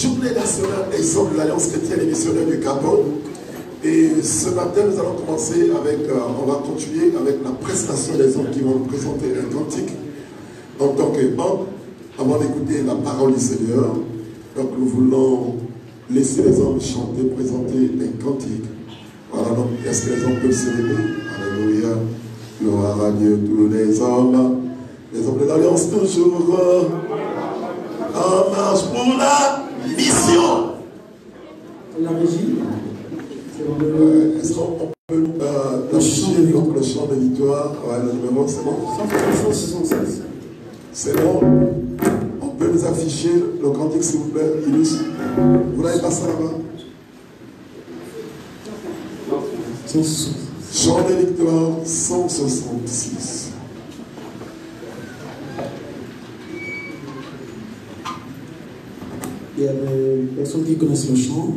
Journée nationale des hommes de l'Alliance chrétienne et missionnaire du Gabon. Et ce matin, nous allons commencer avec, on va continuer avec la prestation des hommes qui vont nous présenter un cantique en tant que membre, avant d'écouter la parole du Seigneur. Donc nous voulons laisser les hommes chanter, présenter un cantique. Voilà, donc est-ce que les hommes peuvent se lever? Alléluia. Gloire à Dieu, tous les hommes de l'Alliance toujours en marche pour la mission. La régie. Est-ce qu'on peut afficher donc le chant de victoire? Ouais, le numéro, c'est bon? 176. C'est bon? On peut nous afficher le cantique, s'il vous plaît, Ilus? Vous n'avez pas ça là-bas? Chant de victoire 166. Il y a des personnes qui connaissent le chant.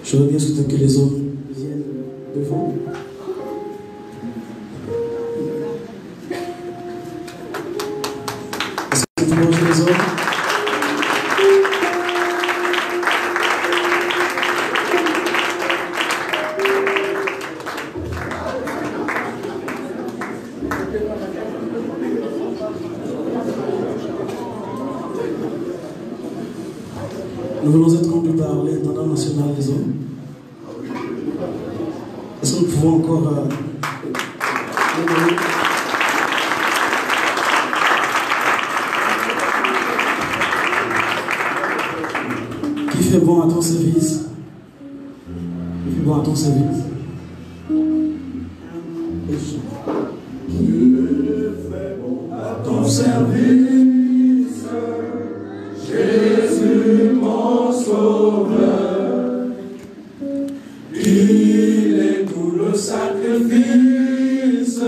Je veux bien souhaiter que les hommes viennent devant. Est-ce que vous mangez les hommes? Nous voulons être conduits par l'intendant national des hommes. Est-ce que nous pouvons encore... Qui fait bon à ton service? Qui fait bon à ton service? Qui fait bon à ton service? Jésus mon sauveur, il est tout le sacrifice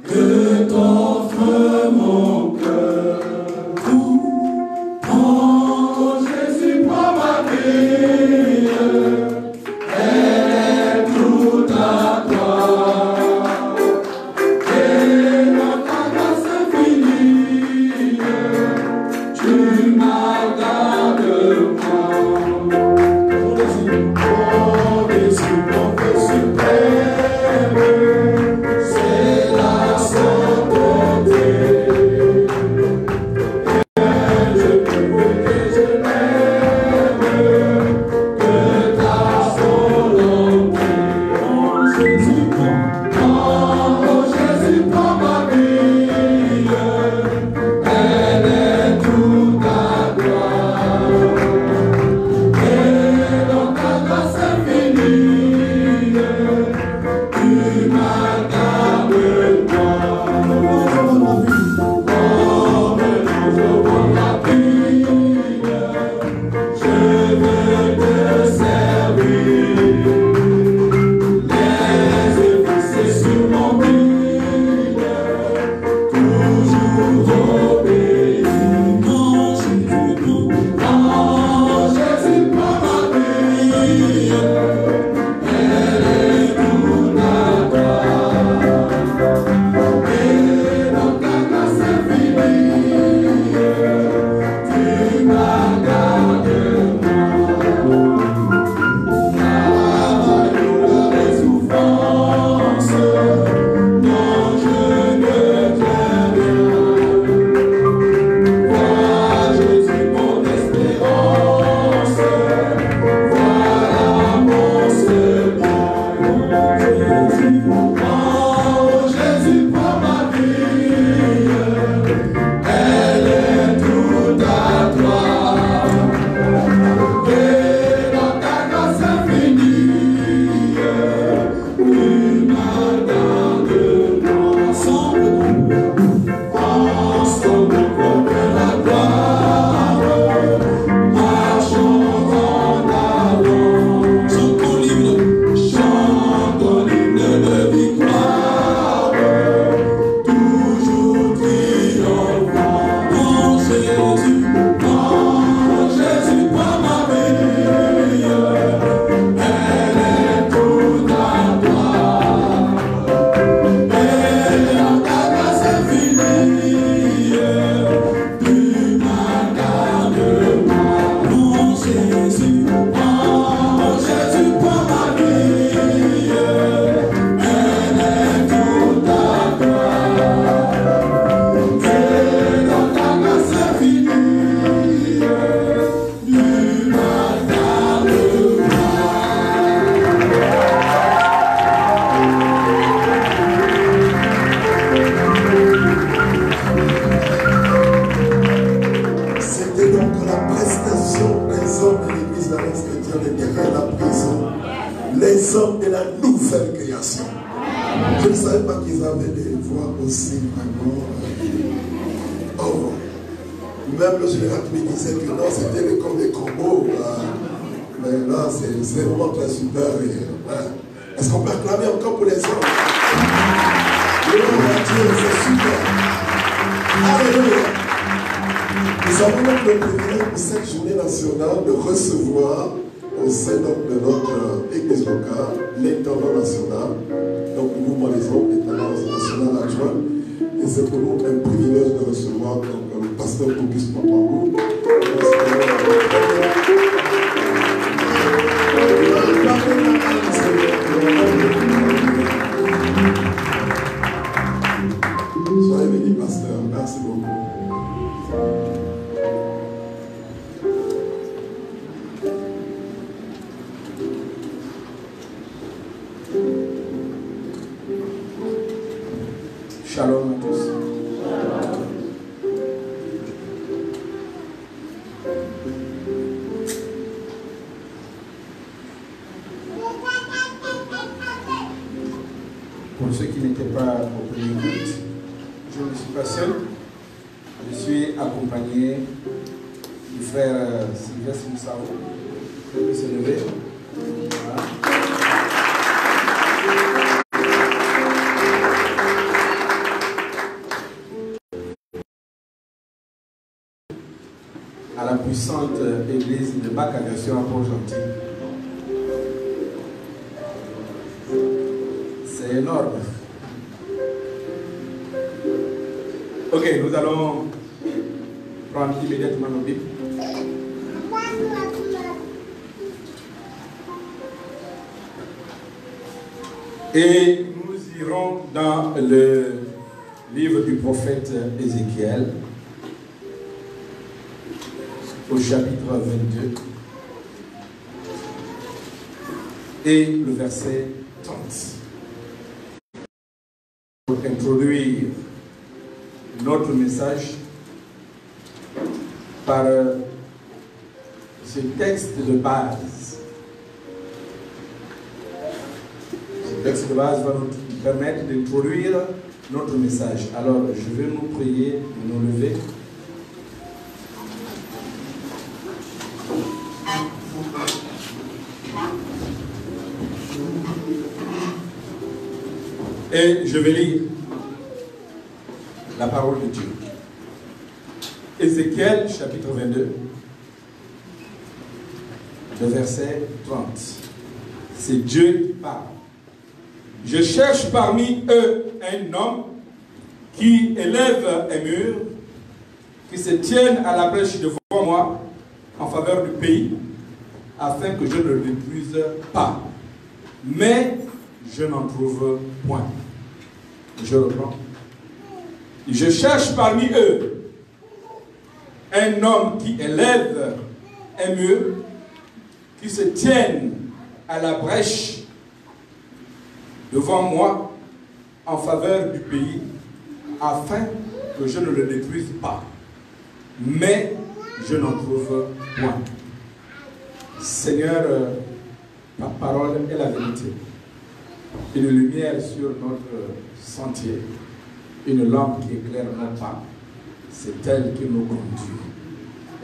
que t'offre mon cœur. Oh Jésus, prends ma vie, elle est toute à toi. Et dans ta grâce infinie, tu m'as gardé moi. Oh Jésus, les hommes de la nouvelle création. Je ne savais pas qu'ils avaient des voix aussi vraiment. Oh. Même le général qui me disait que non, c'était le corps des corbeaux. Mais là, c'est vraiment très super. Est-ce qu'on peut acclamer encore pour les hommes? Gloire à Dieu, c'est super. Alléluia. Nous avons donc le privilège pour cette journée nationale de recevoir au sein de notre église locale l'intendant national, donc le mouvement des hommes, l'intendant national adjoint. Et c'est pour nous un privilège de recevoir donc, le pasteur Auguste Papangou. Soyez bénis, pasteur. Merci beaucoup. Shalom à tous. Pour ceux qui n'étaient pas au premier culte, je ne suis pas seul. Je suis accompagné du frère Sylvestre Moussao. Il peut se lever. Voilà. À la puissante église de Bac-Aviation à Port-Gentil. C'est énorme. Ok, nous allons prendre immédiatement nos Bibles. Et nous irons dans le livre du prophète Ézéchiel, au chapitre 22 et le verset 30. Pour introduire notre message par ce texte de base. Ce texte de base va nous permettre d'introduire notre message. Alors, je vais nous prier de nous lever. Et je vais lire la parole de Dieu. Ézéchiel, chapitre 22, le verset 30. C'est Dieu qui parle. Je cherche parmi eux un homme qui élève un mur, qui se tienne à la brèche devant moi en faveur du pays, afin que je ne le détruise pas. Mais je n'en trouve point. Je reprends. Je cherche parmi eux un homme qui élève un mur, qui se tienne à la brèche devant moi en faveur du pays, afin que je ne le détruise pas. Mais je n'en trouve point. Seigneur, ta parole est la vérité. Une lumière sur notre sentier, une lampe qui éclaire nos pas. C'est elle qui nous conduit.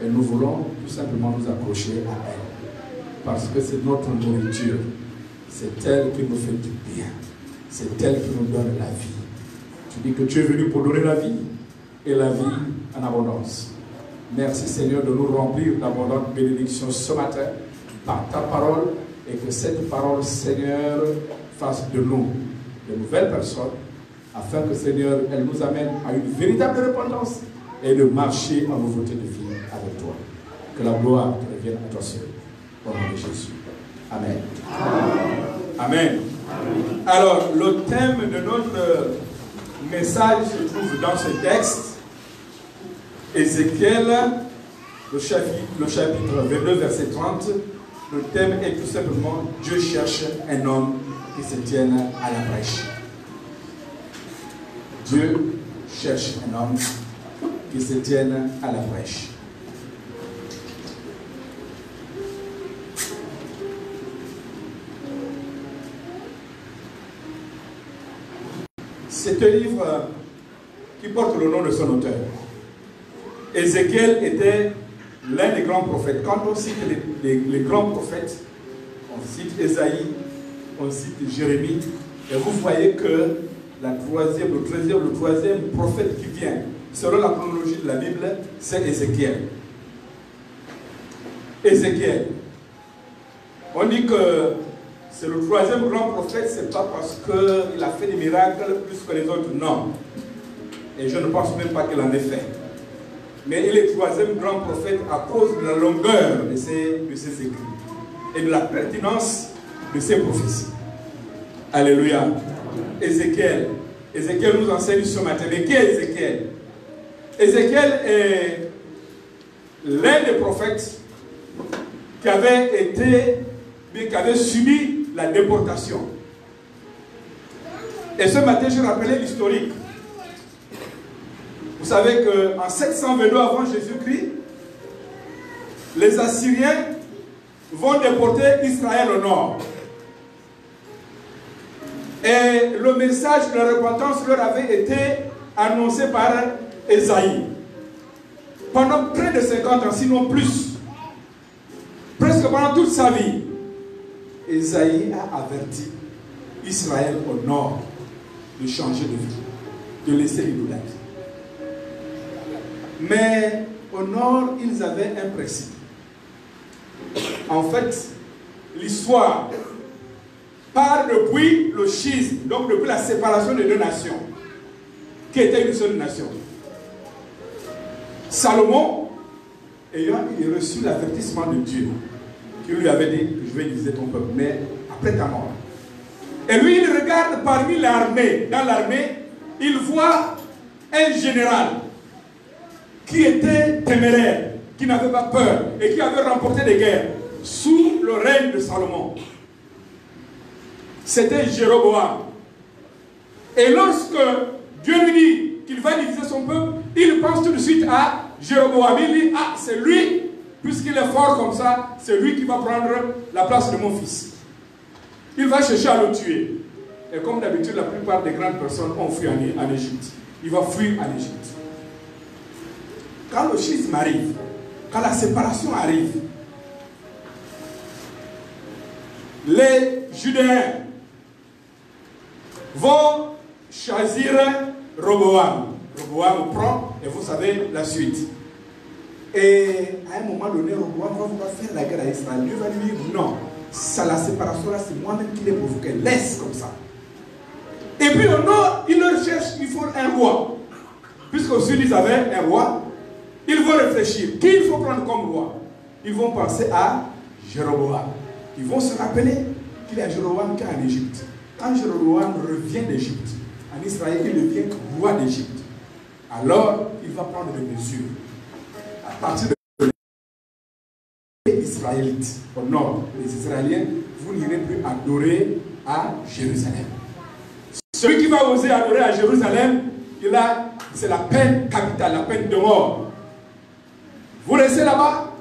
Et nous voulons tout simplement nous accrocher à elle. Parce que c'est notre nourriture. C'est elle qui nous fait du bien. C'est elle qui nous donne la vie. Tu dis que tu es venu pour donner la vie et la vie en abondance. Merci Seigneur de nous remplir d'abondantes bénédictions ce matin par ta parole et que cette parole, Seigneur, fasse de nous de nouvelles personnes afin que, Seigneur, elle nous amène à une véritable repentance et de marcher en nouveauté de vie avec toi. Que la gloire te revienne à toi seul. Au nom de Jésus. Amen. Amen. Alors, le thème de notre message se trouve dans ce texte, Ézéchiel, le chapitre 22, verset 30. Le thème est tout simplement « Dieu cherche un homme qui se tienne à la brèche ». Dieu cherche un homme qui se tienne à la brèche. C'est un livre qui porte le nom de son auteur. Ézéchiel était l'un des grands prophètes. Quand on cite les grands prophètes, on cite Ésaïe, on cite Jérémie, et vous voyez que le troisième prophète qui vient, selon la chronologie de la Bible, c'est Ézéchiel. Ézéchiel. On dit que c'est le troisième grand prophète, c'est pas parce qu'il a fait des miracles plus que les autres, non. Et je ne pense même pas qu'il en ait fait. Mais il est le troisième grand prophète à cause de la longueur de ses écrits et de la pertinence de ses prophéties. Alléluia. Ézéchiel. Ézéchiel nous enseigne ce matin. Mais qui est Ézéchiel? Ézéchiel est l'un des prophètes qui avait subi la déportation. Et ce matin, je rappelais l'historique. Vous savez qu'en 722 avant Jésus-Christ, les Assyriens vont déporter Israël au nord. Et le message de la repentance leur avait été annoncé par Ésaïe. Pendant près de 50 ans, sinon plus, presque pendant toute sa vie, Ésaïe a averti Israël au nord de changer de vie, de laisser l'idolâtrie. Mais au nord, ils avaient un principe. En fait, l'histoire part depuis le schisme, donc depuis la séparation des deux nations, qui était une seule nation. Salomon, ayant reçu l'avertissement de Dieu, qui lui avait dit, je vais diviser ton peuple, mais après ta mort. Et lui, il regarde parmi l'armée, dans l'armée, il voit un général qui était téméraire, qui n'avait pas peur et qui avait remporté des guerres sous le règne de Salomon. C'était Jéroboam. Et lorsque Dieu lui dit qu'il va diviser son peuple, il pense tout de suite à Jéroboam. Il dit, ah, c'est lui, puisqu'il est fort comme ça, c'est lui qui va prendre la place de mon fils. Il va chercher à le tuer. Et comme d'habitude, la plupart des grandes personnes ont fui en Égypte. Il va fuir en Égypte. Quand le schisme arrive, quand la séparation arrive, les Judéens vont choisir Roboam. Roboam prend, et vous savez la suite. Et à un moment donné, Roboam va vouloir faire la guerre à Israël. Dieu va lui dire, non, ça, la séparation là, c'est moi-même qui l'ai provoqué. Laisse comme ça. Et puis au nord, ils leur cherchent, il faut un roi. Puisqu'au sud, ils avaient un roi. Ils vont réfléchir. Qui il faut prendre comme roi? Ils vont penser à Jéroboam. Ils vont se rappeler qu'il y a Jéroboam qui est en Égypte. Quand Jéroboam revient d'Égypte, en Israël, il devient roi d'Égypte. Alors, il va prendre des mesures. À partir de les Israélites, au nord, les Israéliens, vous n'irez plus adorer à Jérusalem. Celui qui va oser adorer à Jérusalem, c'est la peine capitale, la peine de mort. Vous restez là-bas,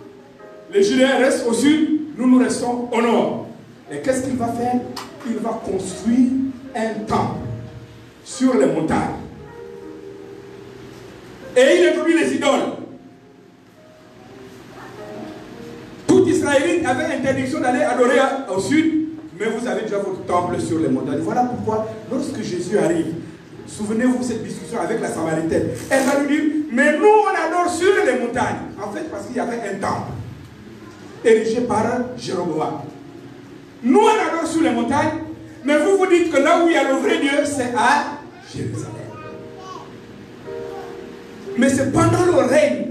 les Judéens restent au sud, nous restons au nord. Et qu'est-ce qu'il va faire? Il va construire un temple sur les montagnes. Et il introduit les idoles. Tout Israélite avait interdiction d'aller adorer au sud, mais vous avez déjà votre temple sur les montagnes. Voilà pourquoi, lorsque Jésus arrive, souvenez-vous de cette discussion avec la Samaritaine. Elle va lui dire, mais nous on adore sur les montagnes. En fait, parce qu'il y avait un temple érigé par Jéroboam. Nous on adore sur les montagnes, mais vous vous dites que là où il y a le vrai Dieu, c'est à Jérusalem. Mais c'est pendant le règne.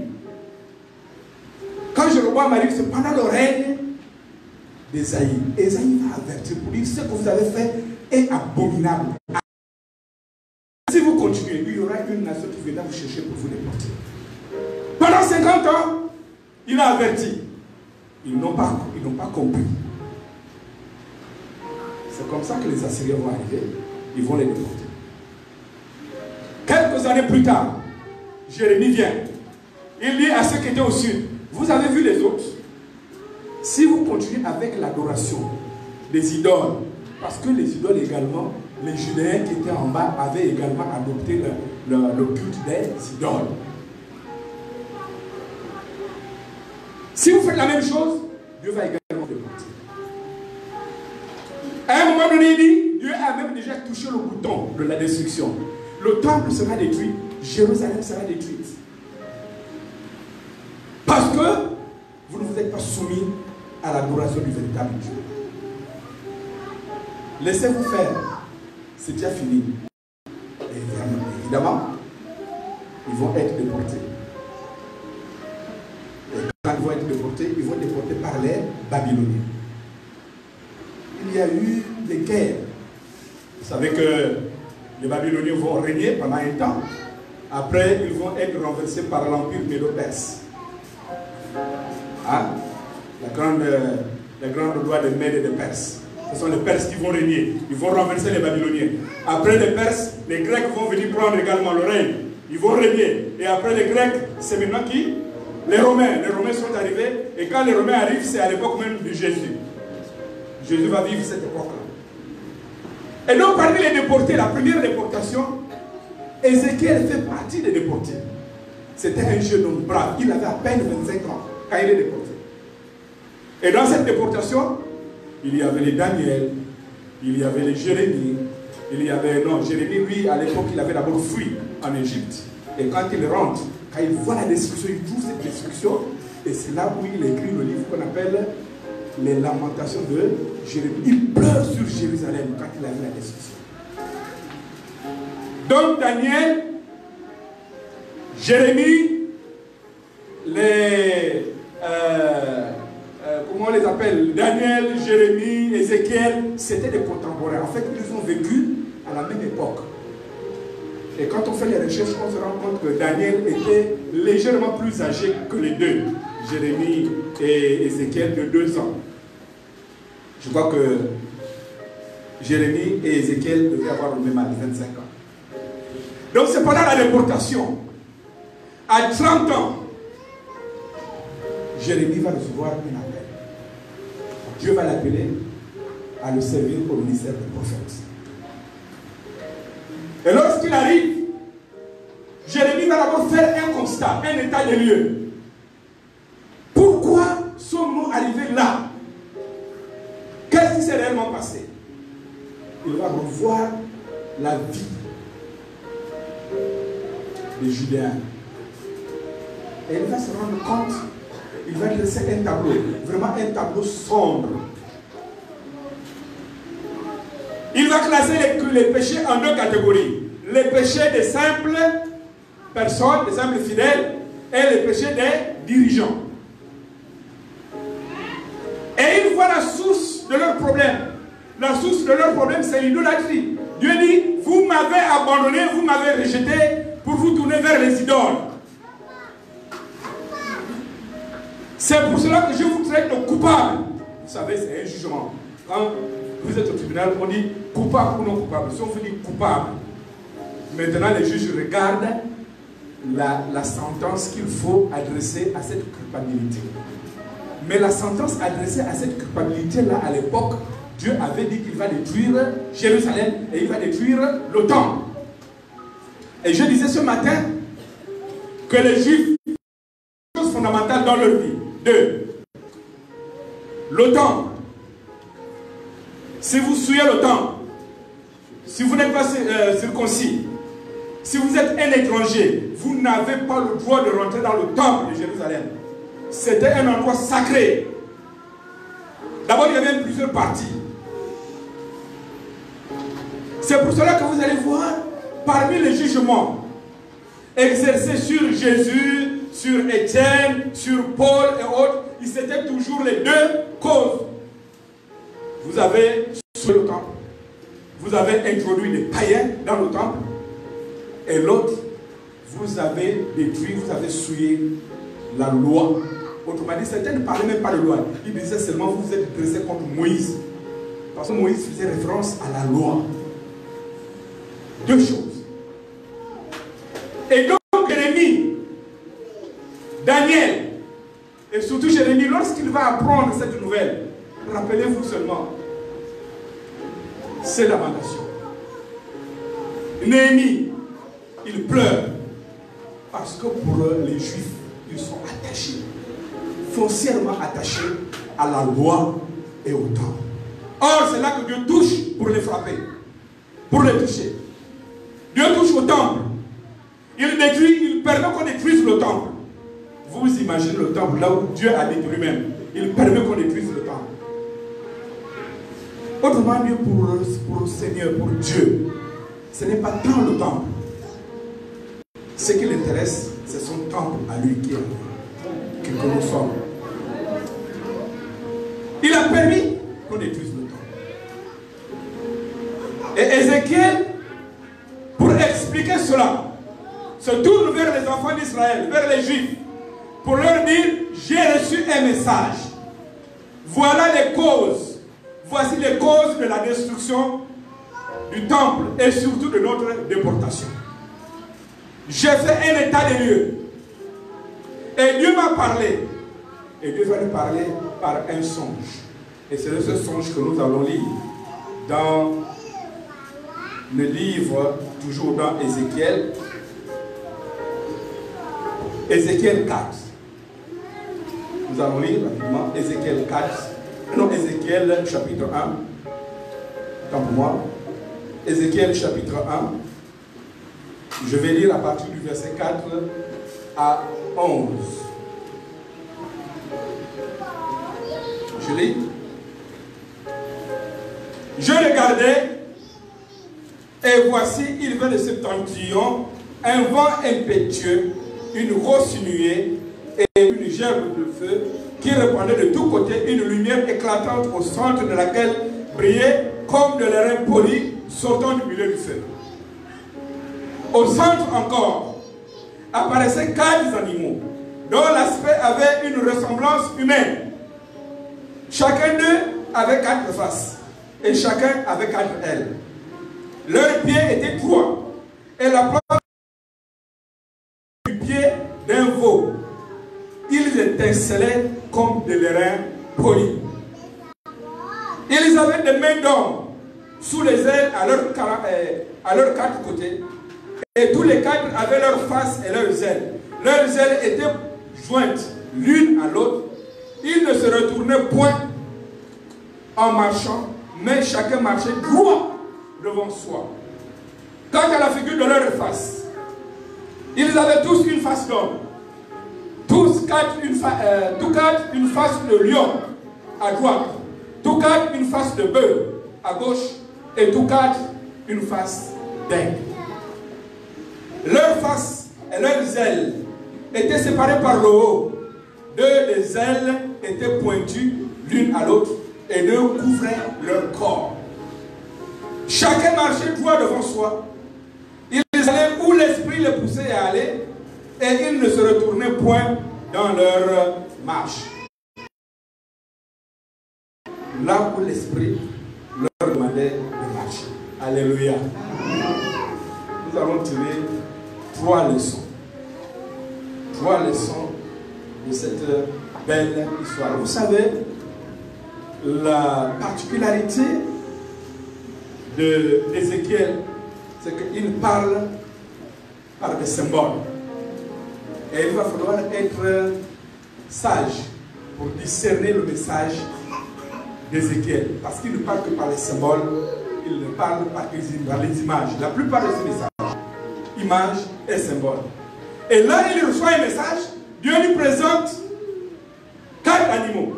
Quand Jéroboam arrive, c'est pendant le règne d'Ésaïe. Ésaïe va avertir pour dire, ce que vous avez fait est abominable. Si vous continuez, il y aura une nation qui viendra vous chercher pour vous déporter. Pendant 50 ans, il a averti. Ils n'ont pas compris. C'est comme ça que les Assyriens vont arriver. Ils vont les déporter. Quelques années plus tard, Jérémie vient. Il dit à ceux qui étaient au sud, vous avez vu les autres? Si vous continuez avec l'adoration des idoles, parce que les idoles également les Judéens qui étaient en bas avaient également adopté le culte des idoles. Si vous faites la même chose, Dieu va également déporter. À un moment donné, il dit, Dieu a même déjà touché le bouton de la destruction. Le temple sera détruit, Jérusalem sera détruite. Parce que vous ne vous êtes pas soumis à l'adoration du véritable Dieu. Laissez-vous faire, c'est déjà fini. Et évidemment, ils vont être déportés. Et quand ils vont être déportés, ils vont être déportés par les Babyloniens. Il y a eu des guerres. Vous savez que les Babyloniens vont régner pendant un temps. Après, ils vont être renversés par l'empire médo-perse. Hein? La grande loi des Mèdes et des Perses. Ce sont les Perses qui vont régner. Ils vont renverser les Babyloniens. Après les Perses, les Grecs vont venir prendre également le règne. Ils vont régner. Et après les Grecs, c'est maintenant qui? Les Romains. Les Romains sont arrivés. Et quand les Romains arrivent, c'est à l'époque même de Jésus. Jésus va vivre cette époque-là. Et donc, parmi les déportés, la première déportation, Ézéchiel fait partie des déportés. C'était un jeune homme brave. Il avait à peine 25 ans quand il est déporté. Et dans cette déportation, il y avait les Daniel, il y avait les Jérémie, il y avait... Non, Jérémie, lui, à l'époque, il avait d'abord fui en Égypte. Et quand il rentre, quand il voit la destruction, il trouve cette destruction. Et c'est là où il écrit le livre qu'on appelle les Lamentations de Jérémie. Il pleure sur Jérusalem quand il a vu la destruction. Donc Daniel, Jérémie, comment on les appelle? Daniel, Jérémie, Ézéchiel, c'était des contemporains. En fait, ils ont vécu à la même époque. Et quand on fait les recherches, on se rend compte que Daniel était légèrement plus âgé que les deux, Jérémie et Ézéchiel, de 2 ans. Je crois que Jérémie et Ézéchiel devaient avoir le même âge, 25 ans. Donc c'est pendant la déportation, à 30 ans, Jérémie va recevoir un appel. Dieu va l'appeler à le servir au ministère du prophète. Et lorsqu'il arrive, Jérémie va d'abord faire un constat, un état des lieux. Pourquoi sommes-nous arrivés là? Qu'est-ce qui s'est réellement passé? Il va revoir la vie des Judéens. Et il va se rendre compte, il va dresser un tableau, vraiment un tableau sombre. Il va classer les péchés en 2 catégories. Les péchés des simples personnes, des simples fidèles, et les péchés des dirigeants. Et il voit la source de leur problème. La source de leur problème, c'est l'idolâtrie. Dieu dit, vous m'avez abandonné, vous m'avez rejeté pour vous tourner vers les idoles. C'est pour cela que je vous traite de coupable. Vous savez, c'est un jugement. Quand vous êtes au tribunal, on dit coupable ou non coupable. Si on vous dit coupable, maintenant les juges regardent la sentence qu'il faut adresser à cette culpabilité. Mais la sentence adressée à cette culpabilité-là, à l'époque, Dieu avait dit qu'il va détruire Jérusalem et il va détruire le temple. Et je disais ce matin que les Juifs, chose fondamentale dans leur vie. 2. Le temple. Si vous souillez le temple, si vous n'êtes pas circoncis, si vous êtes un étranger, vous n'avez pas le droit de rentrer dans le temple de Jérusalem. C'était un endroit sacré. D'abord, il y avait plusieurs parties. C'est pour cela que vous allez voir, parmi les jugements exercés sur Jésus, sur Étienne, sur Paul et autres, c'était toujours les 2 causes. Vous avez souillé le temple, vous avez introduit des païens dans le temple, et l'autre, vous avez détruit, vous avez souillé la loi. Autrement dit, certains ne parlaient même pas de loi. Ils disaient seulement vous vous êtes dressé contre Moïse. Parce que Moïse faisait référence à la loi. 2 choses. Et donc Jérémie, Daniel, et surtout Jérémie, lorsqu'il va apprendre cette nouvelle, rappelez-vous seulement ces lamentations. Néhémie, il pleure. Parce que pour les Juifs, ils sont attachés, foncièrement attachés à la loi et au temple. Or, c'est là que Dieu touche pour les frapper, pour les toucher. Dieu touche au temple. Il détruit, il permet qu'on détruise le temple. Vous imaginez le temple là où Dieu a détruit même. Il permet qu'on détruise le temple. Autrement dit, pour le Seigneur, pour Dieu, ce n'est pas tant le temple. Ce qui l'intéresse, c'est son temple à lui qui est que nous sommes. Il a permis qu'on détruise le temple. Et Ézéchiel, pour expliquer cela, se tourne vers les enfants d'Israël, vers les Juifs, pour leur dire, j'ai reçu un message. Voilà les causes. Voici les causes de la destruction du temple et surtout de notre déportation. J'ai fait un état des lieux. Et Dieu m'a parlé. Et Dieu va nous parler par un songe. Et c'est de ce songe que nous allons lire dans le livre, toujours dans Ézéchiel. Ézéchiel 4. Nous allons lire rapidement Ézéchiel 4. Non, Ézéchiel chapitre 1. Tant pour moi. Ézéchiel chapitre 1. Je vais lire à partir du verset 4 à 11. Je lis. Je regardais, et voici, il vint de septentrion un vent impétueux, une grosse nuée et une gerbe de feu qui répandait de tous côtés une lumière éclatante au centre de laquelle brillait comme de l'airain poli sortant du milieu du feu. Au centre encore apparaissaient 4 animaux dont l'aspect avait une ressemblance humaine. Chacun d'eux avait 4 faces et chacun avait 4 ailes. Leurs pieds étaient 3 et la plante du pied d'un veau. Ils étincelaient comme de l'airain poli. Ils avaient des mains d'homme sous les ailes à leurs 4 côtés. Et tous les 4 avaient leurs faces et leurs ailes. Leurs ailes étaient jointes l'une à l'autre. Ils ne se retournaient point en marchant, mais chacun marchait droit devant soi. Quant à la figure de leur face, ils avaient tous une face d'homme. Tous 4 une face de lion à droite. Tous 4 une face de bœuf à gauche. Et tous 4 une face d'aigle. Leurs faces et leurs ailes étaient séparées par le haut. 2 des ailes étaient pointues l'une à l'autre et 2 couvraient leur corps. Chacun marchait droit devant soi. Ils allaient où l'esprit les poussait à aller et ils ne se retournaient point dans leur marche. Là où l'esprit leur demandait de marcher. Alléluia. Nous allons tirer 3 leçons. 3 leçons de cette belle histoire. Vous savez, la particularité d'Ézéchiel, c'est qu'il parle par des symboles. Et il va falloir être sage pour discerner le message d'Ézéchiel. Parce qu'il ne parle que par les symboles, il ne parle pas par les images. La plupart de ces messages, images et symboles. Et là, il reçoit un message, Dieu lui présente 4 animaux.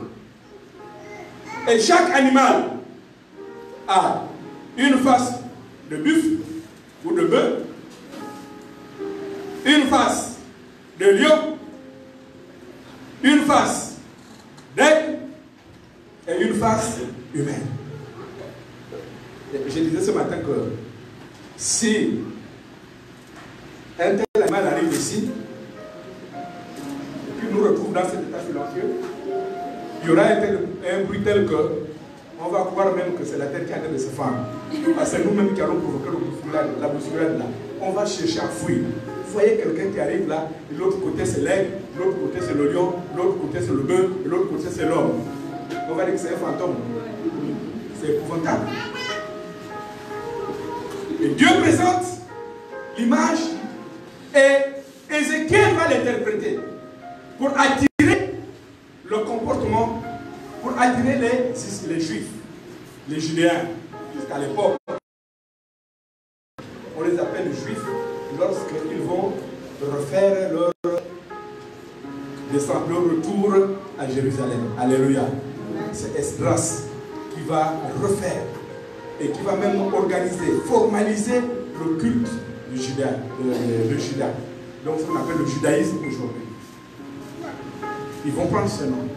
Et chaque animal a une face de buffle ou de bœuf, une face de lion, une face d'aigle et une face humaine. Et je disais ce matin que si un tel animal arrive ici et puis nous retrouve dans cet état silencieux, il y aura un bruit tel que on va croire même que c'est la tête qui est en train de se fendre. Parce que c'est nous-mêmes qui allons provoquer la bousculade là. On va chercher à fuir. Vous voyez quelqu'un qui arrive là, de l'autre côté c'est l'aigle, de l'autre côté c'est le lion, de l'autre côté c'est le bœuf, de l'autre côté c'est l'homme. On va dire que c'est un fantôme. C'est épouvantable. Et Dieu présente l'image et Ézéchiel va l'interpréter pour attirer le comportement, pour attirer les Juifs, les Judéens, jusqu'à l'époque. On les appelle les Juifs lorsqu'ils vont refaire leur retour à Jérusalem. Alléluia. C'est Esdras qui va refaire et qui va même organiser, formaliser le culte du Juda. Donc ça qu'on appelle le judaïsme aujourd'hui. Ils vont prendre ce nom.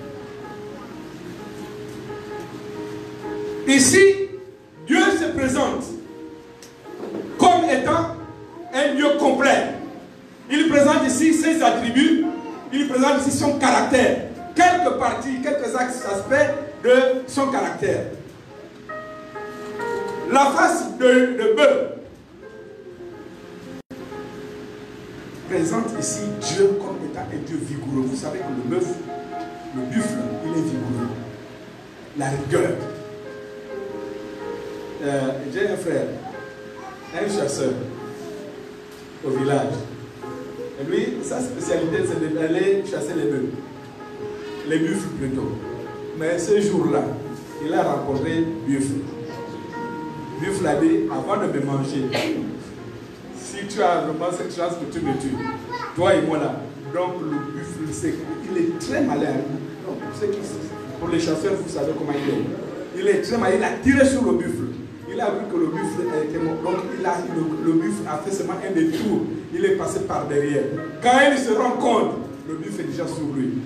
Ici, Dieu se présente comme étant un Dieu complet. Il présente ici ses attributs, il présente ici son caractère, quelques parties, quelques aspects de son caractère. La face de bœuf présente ici Dieu comme étant un Dieu vigoureux. Vous savez que le buffle, il est vigoureux. La rigueur. J'ai un frère, un chasseur au village. Et lui, sa spécialité, c'est d'aller chasser les buffles plutôt. Mais ce jour-là, il a rencontré buffle. Buffle a dit, avant de me manger, si tu as vraiment cette chance que tu me tues, toi et moi là, donc le buffle, il est très malin. Donc, pour les chasseurs, vous savez comment il est. Il est très malin, il a tiré sur le buffle. Il a vu que le buffle était mort. Donc le buffle a fait seulement un détour. Il est passé par derrière. Quand il se rend compte, le buffle est déjà sur lui.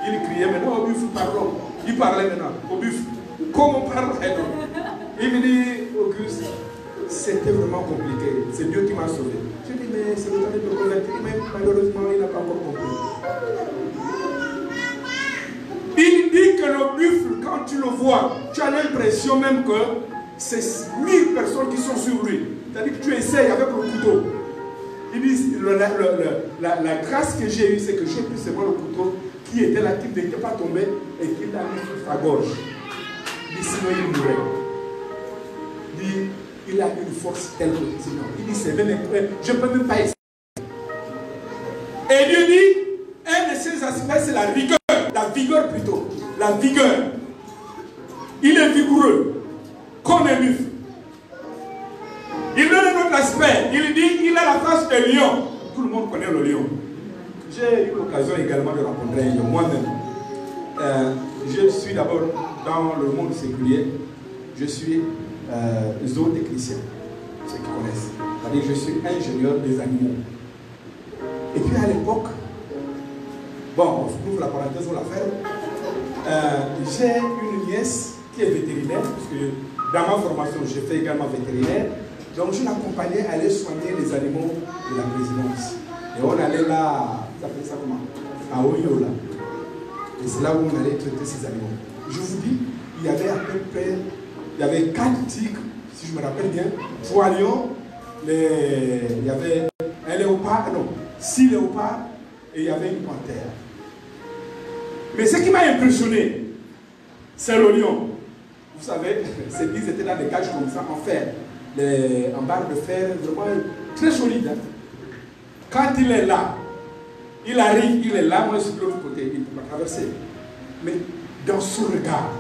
Il criait maintenant au buffle, pardon. Il parlait maintenant au buffle. Comment parler? Il me dit, Auguste, c'était vraiment compliqué. C'est Dieu qui m'a sauvé. Je dis, mais c'est le temps de me convertir. Mais malheureusement, il n'a pas encore compris. Il dit que le buffle, quand tu le vois, tu as l'impression même que c'est 1000 personnes qui sont sur lui. C'est-à-dire que tu essayes avec le couteau. Il dit, la grâce que j'ai eue, c'est que j'ai pris seulement le couteau qui était là, qui n'était pas tombé et qui l'a mis sur sa gorge. Il dit, sinon il mourait. Il dit, il a une force telle que sinon. Il dit, c'est même incroyable, je ne peux même pas essayer. Et Dieu dit, un de ses aspects, c'est la rigueur, la vigueur plutôt, la vigueur. Il est vigoureux. Comme un buffle. Il donne un autre aspect. Il dit qu'il a la face d'un lion. Tout le monde connaît le lion. J'ai eu l'occasion également de rencontrer un lion moi-même. Je suis d'abord dans le monde séculier. Je suis zootechnicien, ceux qui connaissent. C'est-à-dire que je suis ingénieur des animaux. Et puis à l'époque, bon, on ouvre la parenthèse, on la ferme. J'ai une nièce qui est vétérinaire, parce que dans ma formation, j'ai fait également vétérinaire. Donc, je l'accompagnais à aller soigner les animaux de la présidence. Et on allait là, vous appelez ça comment? À Oyo, là. Et c'est là où on allait traiter ces animaux. Je vous dis, il y avait à peu près, il y avait 4 tigres, si je me rappelle bien, 3 lions, il y avait un léopard, non, 6 léopards, et il y avait une panthère. Mais ce qui m'a impressionné, c'est le lion. Vous savez, ils étaient dans des cages comme ça, en fer, en barre de fer, vraiment très solide. Hein. Quand il est là, il arrive, il est là, moi je suis de l'autre côté, il peut pas traverser. Mais dans son regard,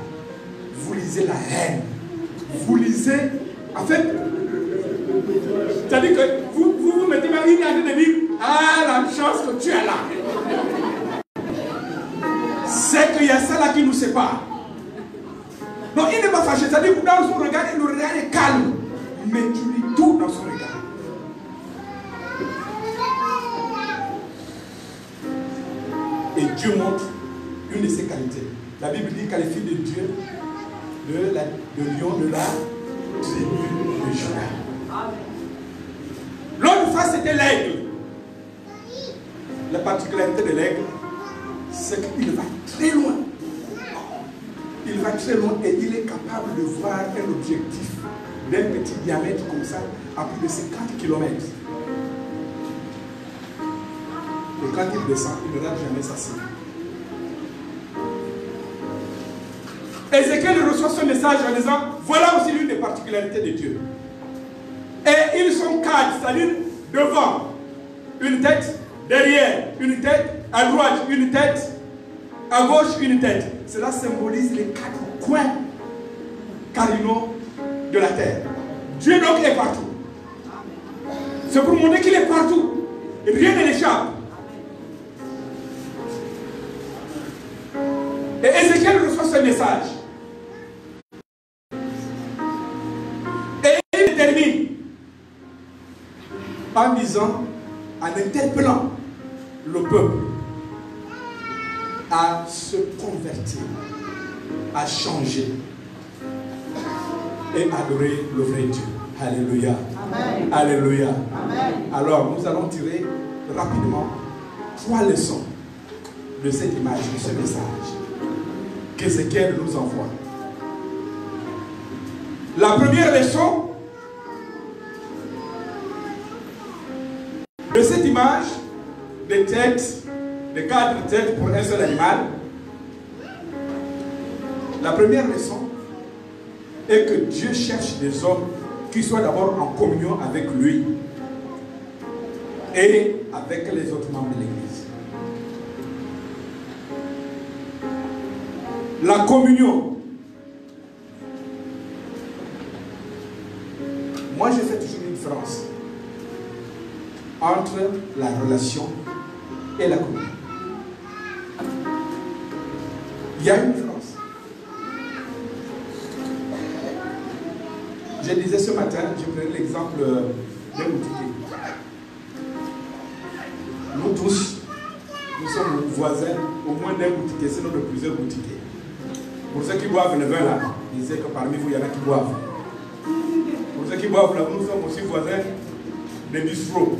vous lisez la haine. Vous lisez, en fait, c'est-à-dire que vous mettez ma ligne en train de dire, ah la chance que tu as là. C'est qu'il y a ça là qui nous sépare. Non, il n'est pas fâché. C'est-à-dire que dans son regard, le regard est calme. Mais tu lis tout dans son regard. Et Dieu montre une de ses qualités. La Bible dit qu'elle est fille de Dieu, de lion de la tribu de Juda. L'autre face, c'était l'aigle. La particularité de l'aigle, c'est qu'il va très loin. Il va très loin et il est capable de voir un objectif d'un petit diamètre comme ça à plus de 50 km. Et quand il descend, il ne rate jamais sa cible. Ézéchiel reçoit ce message en disant, voilà aussi l'une des particularités de Dieu. Et ils sont 4, c'est-à-dire devant, une tête, derrière, une tête, à droite, une tête, à gauche, une tête. Cela symbolise les 4 coins cardinaux de la terre. Dieu donc est partout. C'est pour montrer qu'il est partout. Rien ne l'échappe. Et Ézéchiel reçoit ce message. Et il termine en disant, en interpellant le peuple à se convertir, à changer et adorer le vrai Dieu. Alléluia. Amen. Alléluia. Amen. Alors, nous allons tirer rapidement 3 leçons de cette image, de ce message qu'Ézéchiel nous envoie. La première leçon de cette image des têtes, de 4 têtes pour un seul animal, la première leçon est que Dieu cherche des hommes qui soient d'abord en communion avec lui et avec les autres membres de l'Église. La communion. Moi, je fais toujours une différence entre la relation et la communion. Il y a une différence. Je disais ce matin, je prenais l'exemple d'un boutiquier. Nous tous, nous sommes voisins au moins d'un boutiquier, sinon de plusieurs boutiquiers. Pour ceux qui boivent le vin là, je disais que parmi vous, il y en a qui boivent. Pour ceux qui boivent là, nous sommes aussi voisins des bistrots.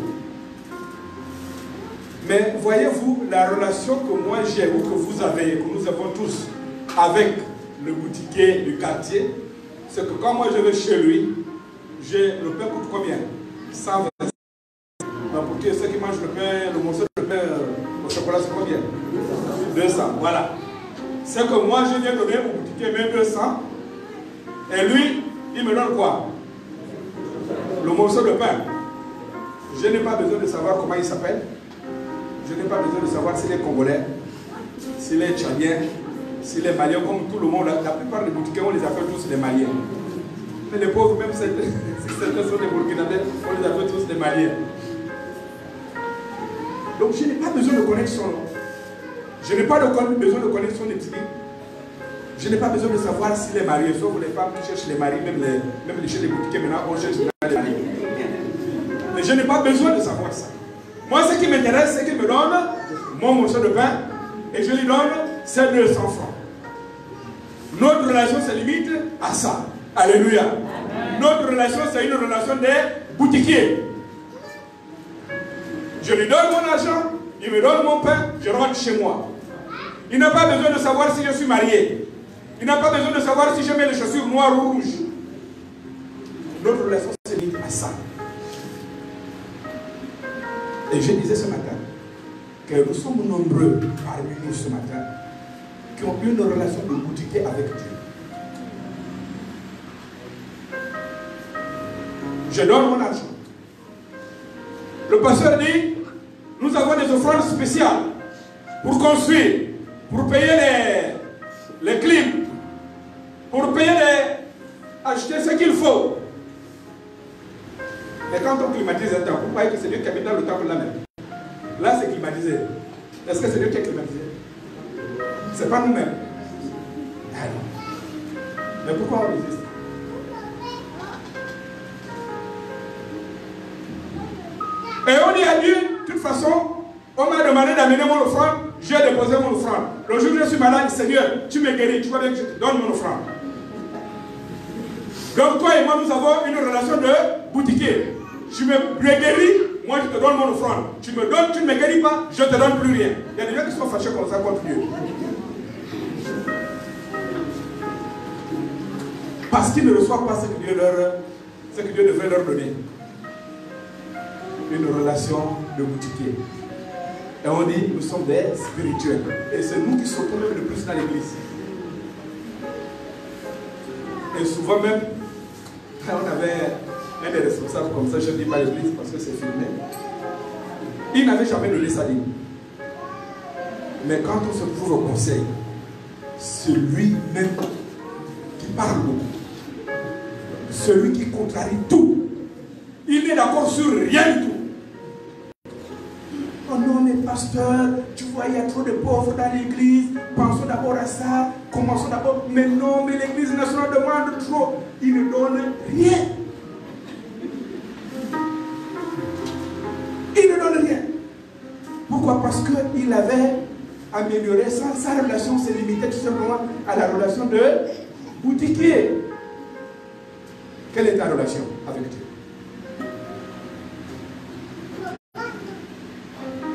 Mais voyez-vous, la relation que moi j'ai ou que vous avez, que nous avons tous avec le boutiquier du quartier, c'est que quand moi je vais chez lui, le pain coûte combien? 125. Donc pour ceux qui mangent le pain, le morceau de pain au chocolat, c'est combien? 200. Voilà. C'est que moi je viens donner au boutiquier même 200. Et lui, il me donne quoi? Le morceau de pain. Je n'ai pas besoin de savoir comment il s'appelle. Je n'ai pas besoin de savoir s'il est congolais, s'il est tchadien, s'il est malien, comme tout le monde. La plupart des boutiquiers, on les appelle tous des maliens. Mais les pauvres, même si certains sont des burkinabés, on les appelle tous des maliens. Donc je n'ai pas besoin de connaître son nom. Je n'ai pas besoin de connaître son ethnie. Je n'ai pas besoin de savoir s'il est marié, sauf les femmes qui cherchent les maris, même chez les boutiquiers, maintenant on cherche les maris. Mais je n'ai pas besoin de savoir ça. Moi, ce qui m'intéresse, c'est qu'il me donne mon morceau de pain et je lui donne ses 200 francs. Notre relation se limite à ça. Alléluia. Amen. Notre relation, c'est une relation des boutiquiers. Je lui donne mon argent, il me donne mon pain, je rentre chez moi. Il n'a pas besoin de savoir si je suis marié. Il n'a pas besoin de savoir si je mets les chaussures noires ou rouges. Notre relation se limite à ça. Et je disais ce matin que nous sommes nombreux parmi nous ce matin qui ont une relation de boutiquier avec Dieu. Je donne mon argent. Le pasteur dit, nous avons des offrandes spéciales pour construire, pour payer les clims, pour payer acheter ce qu'il faut. Mais quand on climatise un temple, vous croyez que c'est Dieu qui habite dans le temple là-même. Là, c'est climatisé. Est-ce que c'est Dieu qui a climatisé? Ce n'est pas nous-mêmes. Ah non. Mais pourquoi on résiste? Et on dit à Dieu, de toute façon, on m'a demandé d'amener mon offrande, j'ai déposé mon offrande. Le jour où je suis malade, Seigneur, tu me guéris, tu vois bien que je te donne mon offrande. Donc toi et moi, nous avons une relation de boutiquier. Tu me guéris, moi je te donne mon offrande. Tu me donnes, tu ne me guéris pas, je ne te donne plus rien. Il y a des gens qui sont fâchés comme ça contre Dieu. Parce qu'ils ne reçoivent pas ce que Dieu devrait leur donner. Une relation de boutiquier. Et on dit, nous sommes des spirituels. Et c'est nous qui sortons même le plus dans l'église. Et souvent même, quand on avait un des responsables comme ça, je ne dis pas l'église parce que c'est filmé. Il n'avait jamais donné sa ligne. Mais quand on se trouve au conseil, celui même qui parle beaucoup, celui qui contrarie tout, il n'est d'accord sur rien du tout. Oh non, mais pasteur, tu vois, il y a trop de pauvres dans l'église. Pensons d'abord à ça. Commençons d'abord. Mais non, mais l'église nationale demande trop. Il ne donne rien. Il ne donne rien. Pourquoi? Parce qu'il avait amélioré sa relation, se limitait tout simplement à la relation de boutiquier. Quelle est ta relation avec Dieu?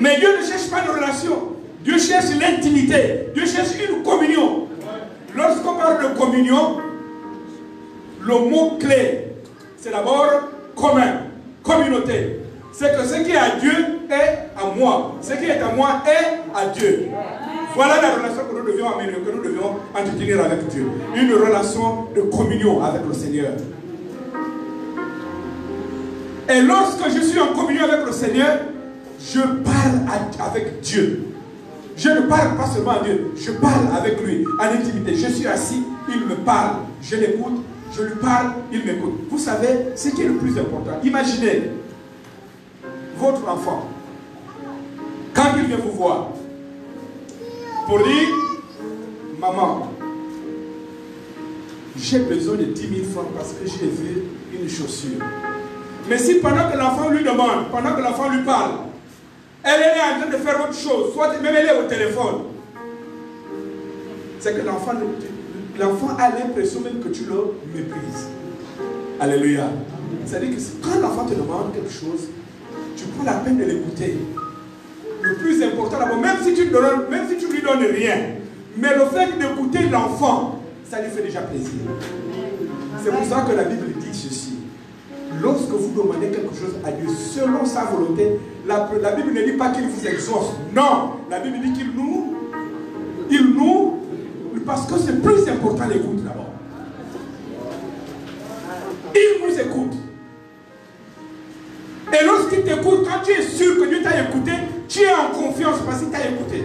Mais Dieu ne cherche pas une relation. Dieu cherche l'intimité. Dieu cherche une communion. Lorsqu'on parle de communion, le mot clé, c'est d'abord commun, communauté. C'est que ce qui est à Dieu est à moi. Ce qui est à moi est à Dieu. Voilà la relation que nous devions améliorer, que nous devions entretenir avec Dieu. Une relation de communion avec le Seigneur. Et lorsque je suis en communion avec le Seigneur, je parle avec Dieu. Je ne parle pas seulement à Dieu, je parle avec lui en intimité. Je suis assis, il me parle, je l'écoute, je lui parle, il m'écoute. Vous savez, ce qui est le plus important, imaginez votre enfant, quand il vient vous voir, pour dire, maman, j'ai besoin de 10 000 francs parce que j'ai vu une chaussure. Mais si pendant que l'enfant lui demande, pendant que l'enfant lui parle, elle est en train de faire autre chose, soit même elle est au téléphone, c'est que l'enfant a l'impression même que tu le méprises. Alléluia. C'est-à-dire que quand l'enfant te demande quelque chose, tu prends la peine de l'écouter. Le plus important d'abord, même si tu lui donnes rien, mais le fait d'écouter l'enfant, ça lui fait déjà plaisir. C'est pour ça que la Bible dit ceci. Lorsque vous demandez quelque chose à Dieu selon sa volonté, la Bible ne dit pas qu'il vous exauce. Non, la Bible dit qu'il nous, parce que c'est plus important l'écoute d'abord. Il nous écoute. Et lorsqu'il t'écoute, quand tu es sûr que Dieu t'a écouté, tu es en confiance parce qu'il t'a écouté.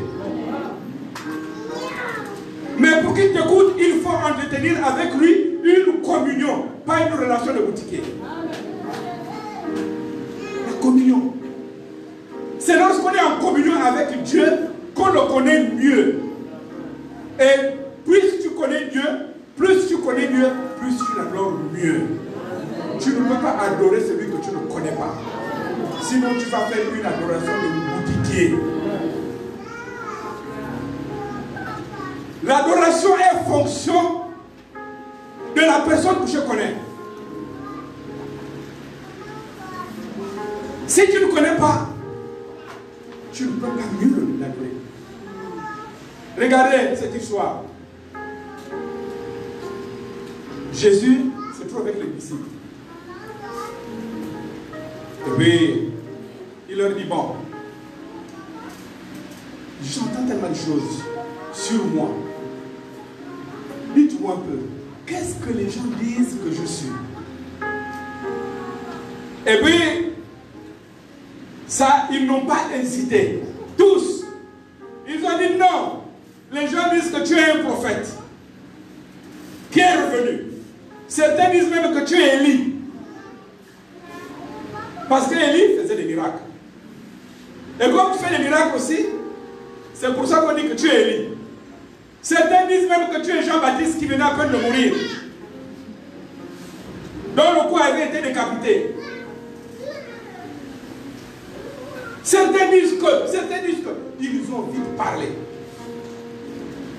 Mais pour qu'il t'écoute, il faut entretenir avec lui une communion, pas une relation de boutiquier. La communion. C'est lorsqu'on est en communion avec Dieu qu'on le connaît mieux. Et plus tu connais Dieu, plus tu l'adores mieux. Tu ne peux pas adorer celui que tu ne connais pas. Sinon tu vas faire une adoration de boutiquier. L'adoration est fonction de la personne que je connais. Si tu ne connais pas, tu ne peux pas mieux l'adorer. Regardez cette histoire. Jésus se trouve avec les disciples. Et puis, il leur dit, bon, j'entends tellement de choses sur moi. Dites-moi un peu, qu'est-ce que les gens disent que je suis? Et puis, ça, ils n'ont pas hésité. Tous. Ils ont dit non. Les gens disent que tu es un prophète qui est revenu. Certains disent même que tu es Élie. Parce qu'Élie faisait des miracles. Et comme tu fais des miracles aussi, c'est pour ça qu'on dit que tu es Élie. Certains disent même que tu es Jean-Baptiste qui venait à peine de mourir, dont le cou avait été décapité. Certains disent que, ils ont vite parlé.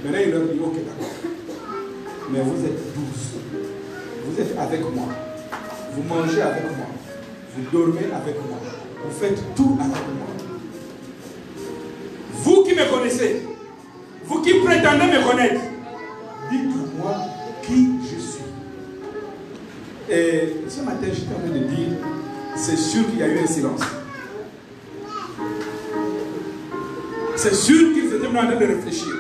Maintenant, il leur dit, ok, d'accord. Mais vous êtes 12. Vous êtes avec moi. Vous mangez avec moi. Vous dormez avec moi. Vous faites tout avec moi. Vous qui me connaissez, vous qui prétendez me connaître, dites-moi qui je suis. Et ce matin, j'étais en train de dire, c'est sûr qu'il y a eu un silence. C'est sûr qu'ils étaient en train de réfléchir.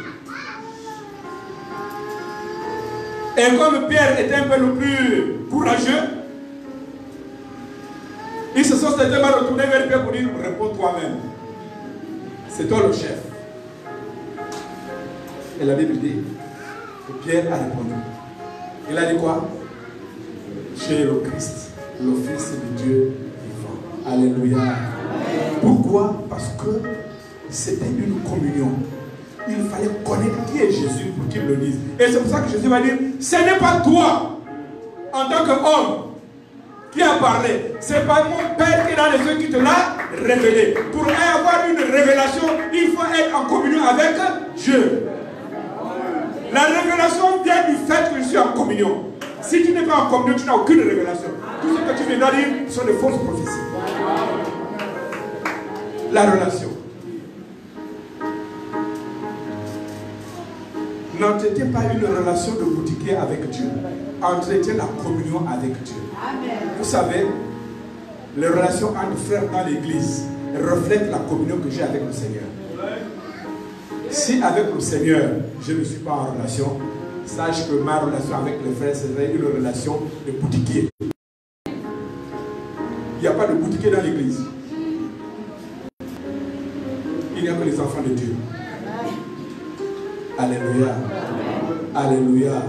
Et comme Pierre était un peu le plus courageux, s'était mal retourné vers Pierre pour dire, réponds toi-même. C'est toi le chef. Et la Bible dit, que Pierre a répondu. Il a dit quoi? J'ai le Christ, le Fils de Dieu vivant. Alléluia. Pourquoi? Parce que c'était une communion. Il fallait connaître qui est Jésus pour qu'il le dise. Et c'est pour ça que Jésus va dire, ce n'est pas toi, en tant qu'homme, qui a parlé. C'est pas mon Père qui est dans les cieux qui te l'a révélé. Pour avoir une révélation, il faut être en communion avec Dieu. La révélation vient du fait que je suis en communion. Si tu n'es pas en communion, tu n'as aucune révélation. Tout ce que tu viens de dire sont des fausses prophéties. La relation. N'entretien pas une relation de boutiquier avec Dieu. Entretiens la communion avec Dieu. Amen. Vous savez, les relations entre frères dans l'église reflètent la communion que j'ai avec le Seigneur. Si avec le Seigneur, je ne suis pas en relation, sache que ma relation avec les frères serait une relation de boutiquier. Il n'y a pas de boutiquier dans l'église. Il n'y a que les enfants de Dieu. Alléluia. Alléluia.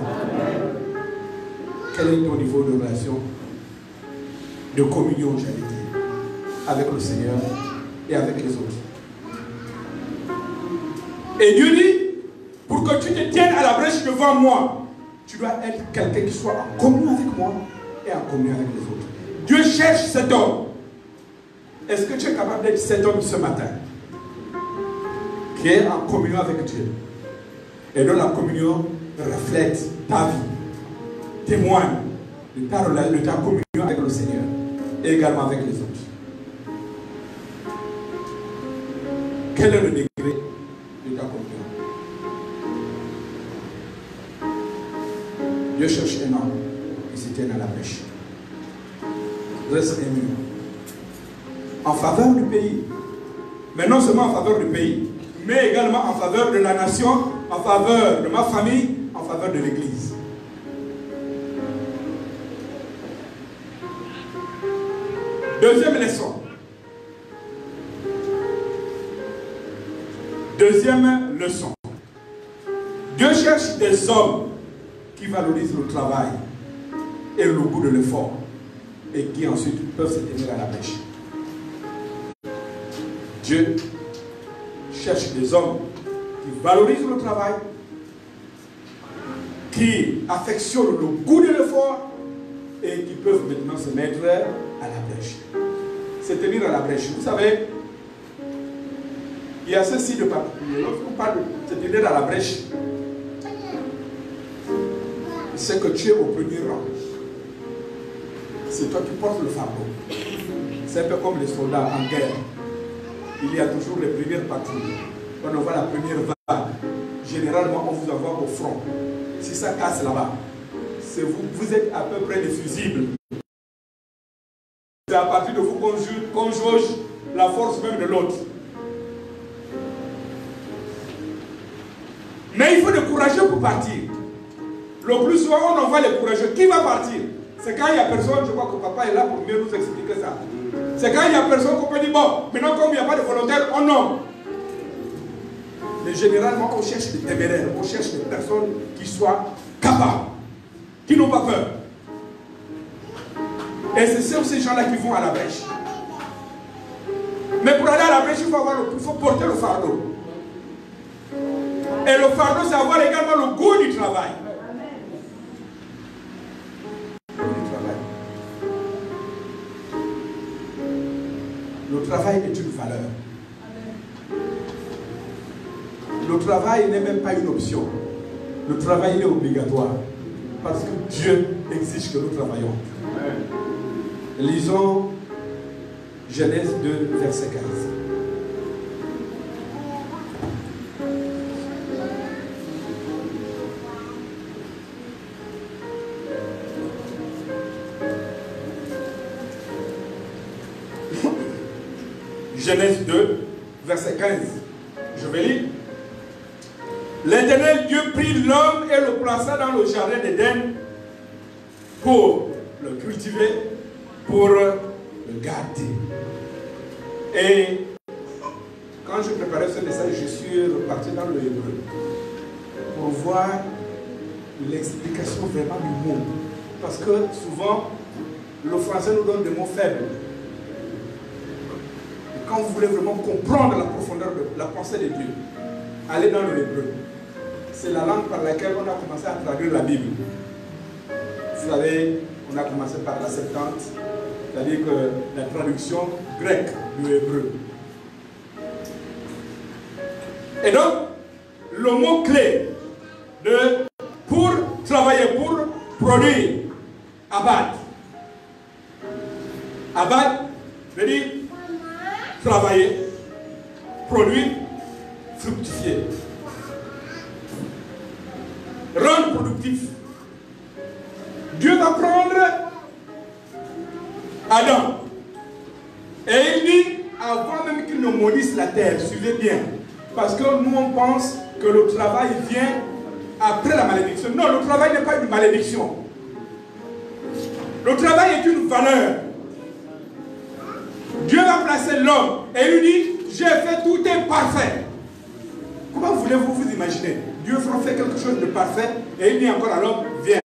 Quel est ton niveau de relation, de communion, j'allais dire, avec le Seigneur et avec les autres? Et Dieu dit, pour que tu te tiennes à la brèche devant moi, tu dois être quelqu'un qui soit en communion avec moi et en communion avec les autres. Dieu cherche cet homme. Est-ce que tu es capable d'être cet homme ce matin qui est en communion avec Dieu et dont la communion reflète ta vie, témoigne de ta communion avec le Seigneur et également avec les autres? Quel est le degré de ta communion? Dieu cherche un homme qui se tienne à la brèche. Reste un mur. En faveur du pays. Mais non seulement en faveur du pays, mais également en faveur de la nation, en faveur de ma famille, en faveur de l'Église. Deuxième leçon. Deuxième leçon. Dieu cherche des hommes qui valorisent le travail et le goût de l'effort et qui ensuite peuvent se tenir à la brèche. Dieu cherche des hommes qui valorisent le travail, qui affectionnent le goût de l'effort et qui peuvent maintenant se mettre à la brèche. Se tenir à la brèche. Vous savez, il y a ceci de particulier. Lorsqu'on parle de se tenir à la brèche, c'est que tu es au premier rang. C'est toi qui portes le fardeau. C'est un peu comme les soldats en guerre. Il y a toujours les premières patrouilles. Quand on voit la première vague, généralement on vous envoie au front. Si ça casse là-bas, c'est vous êtes à peu près des fusibles. C'est à partir de vous qu'on jauge la force même de l'autre. Mais il faut des courageux pour partir. Le plus souvent, on envoie les courageux. Qui va partir? C'est quand il n'y a personne, je crois que papa est là pour mieux nous expliquer ça. C'est quand il n'y a personne qu'on peut dire, bon, maintenant comme il n'y a pas de volontaires, on nomme. Mais généralement, on cherche des téméraires, on cherche des personnes qui soient capables, qui n'ont pas peur. Et c'est ces gens-là qui vont à la brèche. Mais pour aller à la brèche, il faut porter le fardeau. Et le fardeau, c'est avoir également le goût du travail. Le travail est une valeur. Le travail n'est même pas une option. Le travail est obligatoire. Parce que Dieu exige que nous travaillons. Lisons Genèse 2, verset 15. Genèse 2, verset 15. Je vais lire. L'Éternel Dieu prit l'homme et le plaça dans le jardin d'Éden pour le cultiver, pour le garder. Et quand je préparais ce message, je suis reparti dans le hébreu pour voir l'explication vraiment du mot. Parce que souvent, le français nous donne des mots faibles. Et quand vous voulez vraiment comprendre la profondeur de la pensée de Dieu, allez dans le hébreu. C'est la langue par laquelle on a commencé à traduire la Bible. Vous savez, on a commencé par la Septante, c'est-à-dire que la traduction grecque du hébreu. Et donc, le mot clé pour travailler, pour produire, abattre. Abattre veut dire travailler, produire, fructifier. Rendre productif. Dieu va prendre Adam. Et il dit, avant même qu'il ne maudisse la terre, suivez bien. Parce que nous, on pense que le travail vient après la malédiction. Non, le travail n'est pas une malédiction. Le travail est une valeur. Dieu va placer l'homme et lui dit, j'ai fait, tout est parfait. Comment voulez-vous vous imaginer? Dieu fera faire quelque chose de parfait et il dit encore à l'homme, viens,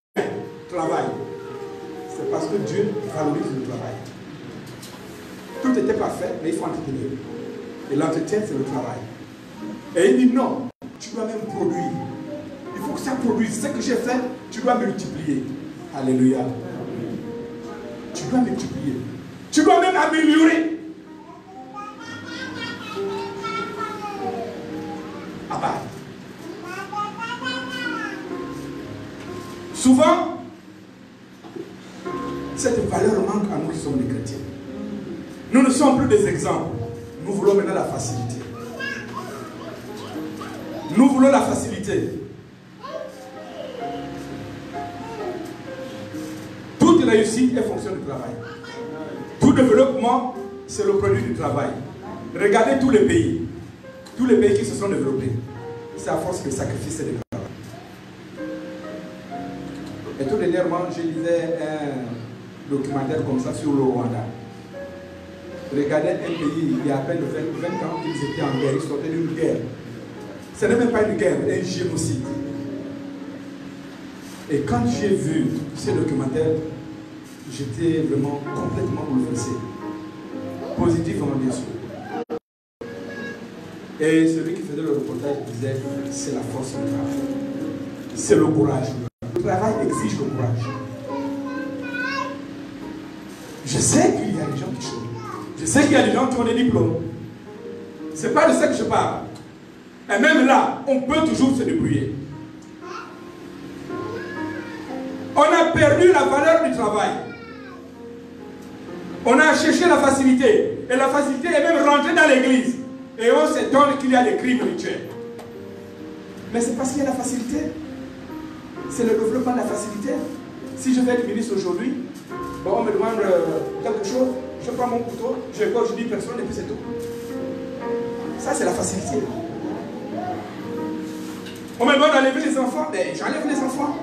travaille. C'est parce que Dieu valorise le travail. Tout était parfait, mais il faut entretenir. Et l'entretien, c'est le travail. Et il dit non, tu dois même produire. Il faut que ça produise. Ce que j'ai fait, tu dois multiplier. Alléluia. Tu dois multiplier. Tu dois même améliorer. Abattre. Souvent, cette valeur manque à nous qui sommes des chrétiens. Nous ne sommes plus des exemples. Nous voulons maintenant la facilité. Nous voulons la facilité. Toute réussite est fonction du travail. Tout développement, c'est le produit du travail. Regardez tous les pays. Tous les pays qui se sont développés. C'est à force de sacrifice et de travail. Et tout dernièrement, je lisais un documentaire comme ça sur le Rwanda. Regardez un pays, il y a à peine 20 ans, ils étaient en guerre, ils sortaient d'une guerre. Ce n'est même pas une guerre, un génocide. Et quand j'ai vu ce documentaire, j'étais vraiment complètement bouleversé. Positivement, bien sûr. Et celui qui faisait le reportage disait, c'est la force du travail. C'est le courage. Le travail exige le courage. Je sais qu'il y a des gens qui chôment. Je sais qu'il y a des gens qui ont des diplômes. Ce n'est pas de ça que je parle. Et même là, on peut toujours se débrouiller. On a perdu la valeur du travail. On a cherché la facilité. Et la facilité est même rentrée dans l'église. Et on s'étonne qu'il y a des crimes rituels. Mais c'est parce qu'il y a la facilité. C'est le développement de la facilité. Si je vais être ministre aujourd'hui, bon, on me demande quelque chose, je prends mon couteau, je gorge 10 personnes et puis c'est tout. Ça, c'est la facilité. On me demande d'enlever les enfants, ben, j'enlève les enfants.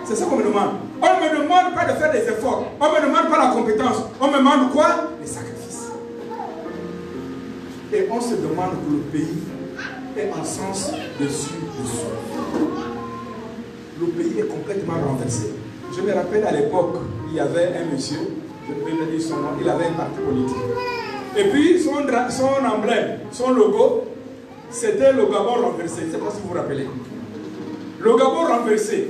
C'est ça qu'on me demande. On ne me demande pas de faire des efforts. On ne me demande pas la compétence. On me demande quoi? Les sacrifices. Et on se demande que le pays est en sens dessus. Le pays est complètement renversé. Je me rappelle à l'époque, il y avait un monsieur, je ne vais pas dire son nom, il avait un parti politique. Et puis son emblème, son logo, c'était le Gabon renversé. Je ne sais pas si vous vous rappelez. Le Gabon renversé.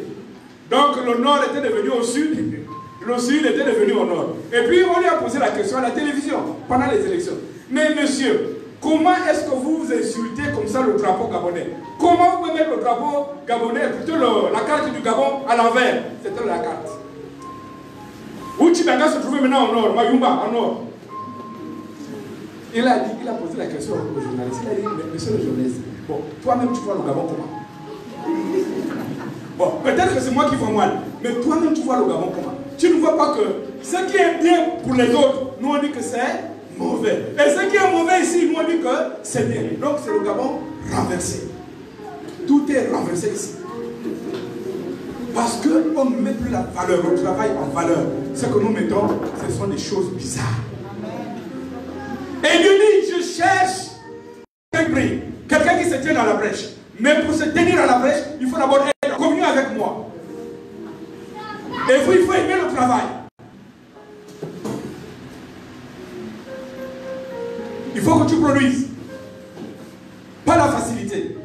Donc le nord était devenu au sud, le sud était devenu au nord. Et puis on lui a posé la question à la télévision pendant les élections. Mais monsieur, comment est-ce que vous insultez comme ça le drapeau gabonais? Comment vous pouvez mettre le drapeau gabonais, plutôt la carte du Gabon à l'envers? C'était la carte. Où Tibanga se trouvait maintenant au nord, Mayumba en nord. Il a posé la question au journaliste. Il a dit, monsieur le journaliste, bon, toi-même tu vois le Gabon comment? Bon, peut-être que c'est moi qui vois mal, mais toi-même tu vois le Gabon comment? Tu ne vois pas que ce qui est bien pour les autres, nous on dit que c'est mauvais. Et ce qui est mauvais ici, nous on dit que c'est bien. Donc c'est le Gabon renversé. Tout est renversé ici. Parce qu'on ne met plus la valeur, le travail en valeur. Ce que nous mettons, ce sont des choses bizarres. Et Dieu dit, je cherche quelqu'un qui se tient dans la brèche. Mais pour se tenir dans la brèche, il faut d'abord être en communion avec moi. Et puis il faut aimer le travail. Il faut que tu produises. Pas la facilité.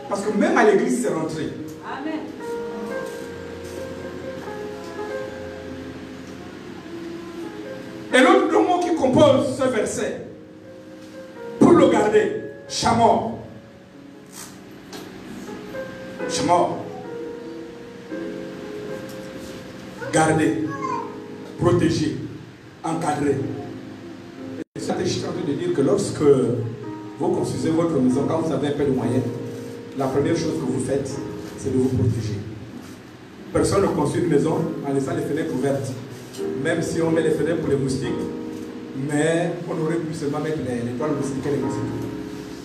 Parce que même à l'église, c'est rentré. Amen. Et l'autre mot qui compose ce verset, pour le garder, chamor. Chamor. Garder, protéger, encadrer. Et ça, je suis en train de dire que lorsque vous construisez votre maison, quand vous avez un peu de moyens, la première chose que vous faites, c'est de vous protéger. Personne ne construit une maison en laissant les fenêtres ouvertes. Même si on met les fenêtres pour les moustiques, mais on aurait pu seulement mettre les toiles moustiques et les moustiques.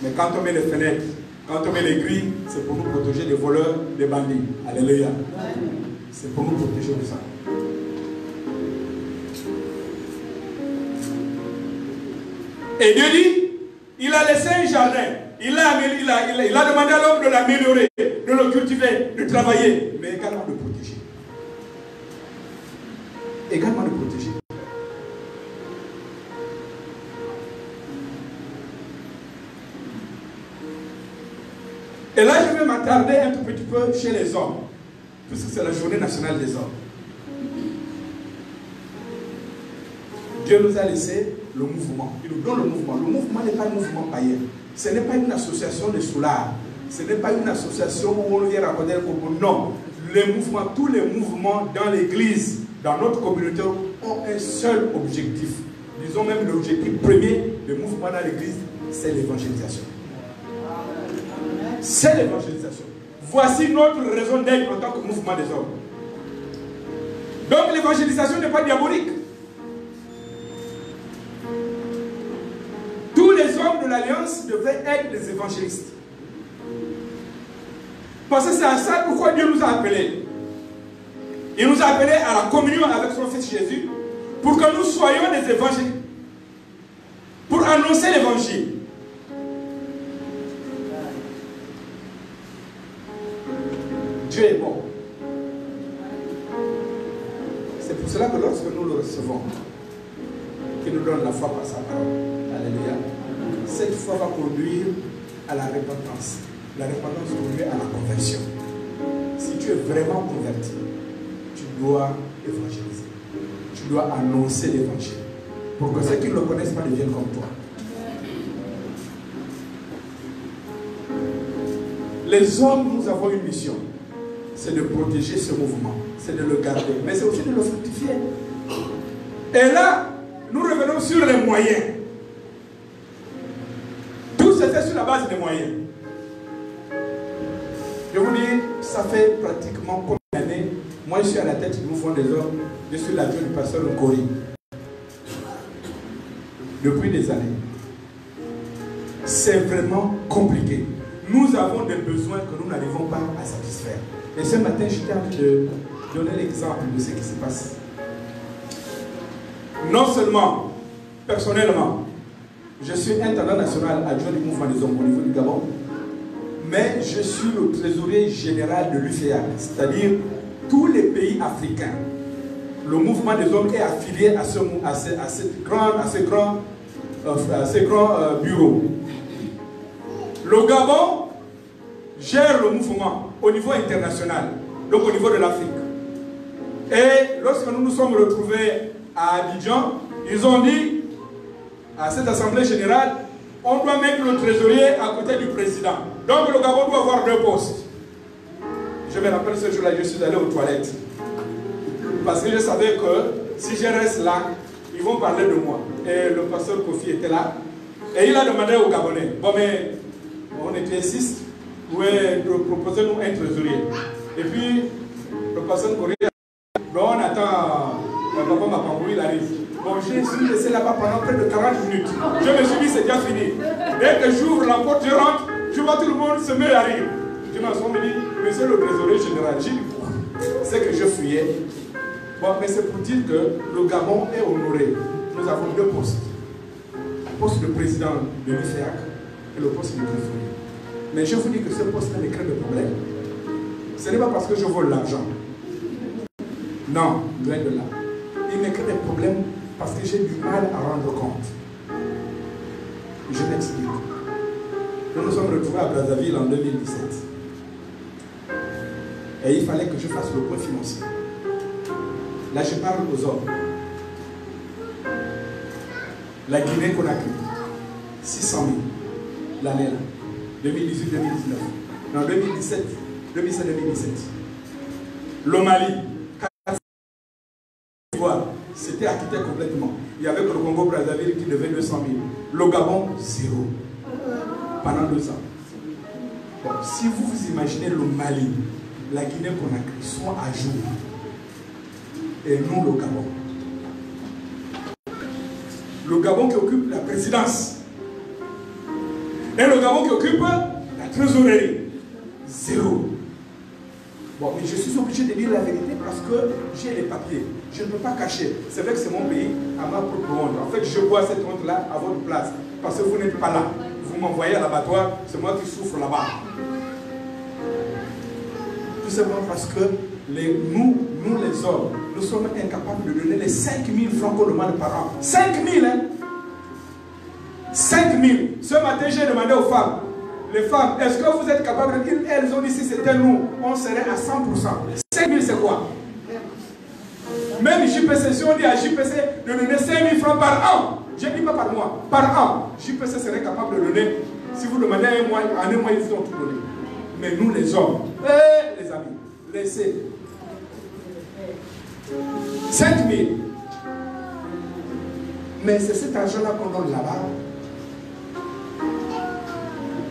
Mais quand on met les fenêtres, quand on met les grilles, c'est pour nous protéger des voleurs, des bandits. Alléluia. C'est pour nous protéger de ça. Et Dieu dit, il a laissé un jardin. Il a demandé à l'homme de l'améliorer, de le cultiver, de travailler, mais également de protéger. Également de protéger. Et là, je vais m'attarder un tout petit peu chez les hommes, puisque c'est la journée nationale des hommes. Dieu nous a laissé le mouvement. Il nous donne le mouvement. Le mouvement n'est pas un mouvement païen. Ce n'est pas une association de soulards. Ce n'est pas une association où on vient raconter le propos. Non. Les mouvements, tous les mouvements dans l'église, dans notre communauté, ont un seul objectif. Disons même l'objectif premier du mouvement dans l'église, c'est l'évangélisation. C'est l'évangélisation. Voici notre raison d'être en tant que mouvement des hommes. Donc l'évangélisation n'est pas diabolique. Tous les hommes de l'Alliance devaient être des évangélistes. Parce que c'est à ça pourquoi Dieu nous a appelés. Il nous a appelés à la communion avec son Fils Jésus pour que nous soyons des évangélistes. Pour annoncer l'évangile. Dieu est bon. C'est pour cela que lorsque nous le recevons, qu'il nous donne la foi par sa parole. Alléluia. Cette foi va conduire à la repentance. La repentance conduit à la conversion. Si tu es vraiment converti, tu dois évangéliser. Tu dois annoncer l'évangile. Pour que ceux qui ne le connaissent pas deviennent comme toi. Les hommes, nous avons une mission. C'est de protéger ce mouvement. C'est de le garder. Mais c'est aussi de le fructifier. Et là, nous revenons sur les moyens. Tout se fait sur la base des moyens. Je vous dis, ça fait pratiquement combien d'années? Moi, je suis à la tête du mouvement des hommes. Je suis l'adjoint du pasteur Nkori. Depuis des années. C'est vraiment compliqué. Nous avons des besoins que nous n'arrivons pas à satisfaire. Et ce matin, j'étais en train de donner l'exemple de ce qui se passe. Non seulement, personnellement, je suis intendant national adjoint du mouvement des hommes au niveau du Gabon, mais je suis le trésorier général de l'UFEA, c'est-à-dire tous les pays africains. Le mouvement des hommes est affilié à ces grands bureaux. Le Gabon gère le mouvement au niveau international, donc au niveau de l'Afrique. Et lorsque nous nous sommes retrouvés à Abidjan, ils ont dit à cette assemblée générale, on doit mettre le trésorier à côté du président. Donc le Gabon doit avoir 2 postes. Je me rappelle ce jour-là, je suis allé aux toilettes. Parce que je savais que si je reste là, ils vont parler de moi. Et le pasteur Kofi était là. Et il a demandé aux Gabonais, bon mais on était 6, proposez-nous un trésorier. Et puis le pasteur Kofi, bon on attend, papa Mapangou, il arrive. Bon, je suis laissé là-bas pendant près de 40 minutes. Je me suis dit, c'est déjà fini. Dès que j'ouvre la porte, je rentre, je vois tout le monde se met à rire. Je m'assois, me dit, monsieur le trésorier général, j'ai dit, c'est que je fuyais. Bon, mais c'est pour dire que le Gabon est honoré. Nous avons 2 postes. poste de président de l'UFEAC et le poste de trésorier. Mais je vous dis que ce poste-là me crée des problèmes. Ce n'est pas parce que je vole l'argent. Non, loin de là. Il me crée des problèmes parce que j'ai du mal à rendre compte. Je m'explique. Nous nous sommes retrouvés à Brazzaville en 2017. Et il fallait que je fasse le point financier. Là, je parle aux hommes. La Guinée-Conakry, 600 000 l'année là, 2018-2019. Non, 2017-2017. Le Mali, 4 000. C'était acquitté complètement. Il y avait que le Congo-Brazzaville qui devait 200 000. Le Gabon, 0. Pendant 2 ans. Bon, si vous vous imaginez le Mali, la Guinée-Conakry sont à jour. Et nous, le Gabon. Le Gabon qui occupe la présidence. Et le Gabon qui occupe la trésorerie. 0. Bon, mais je suis obligé de dire la vérité parce que j'ai les papiers. Je ne peux pas cacher. C'est vrai que c'est mon pays, à ma propre honte. En fait, je bois cette honte-là à votre place. Parce que vous n'êtes pas là. Vous m'envoyez à l'abattoir, c'est moi qui souffre là-bas. Tout simplement parce que nous les hommes, nous sommes incapables de donner les 5 000 francs qu'on demande par an. 5 000, hein? 5 000. Ce matin, j'ai demandé aux femmes, les femmes, est-ce que vous êtes capables de dire, elles ont dit si c'était nous, on serait à 100%. 5 000, c'est quoi? Même JPC, si on dit à JPC de donner 5 000 francs par an, je ne dis pas par mois, par an, JPC serait capable de donner. Si vous demandez un mois, en un mois, ils ont tout donné. Mais nous, les hommes, les amis, laissez 5 000. Mais c'est cet argent-là qu'on donne là-bas.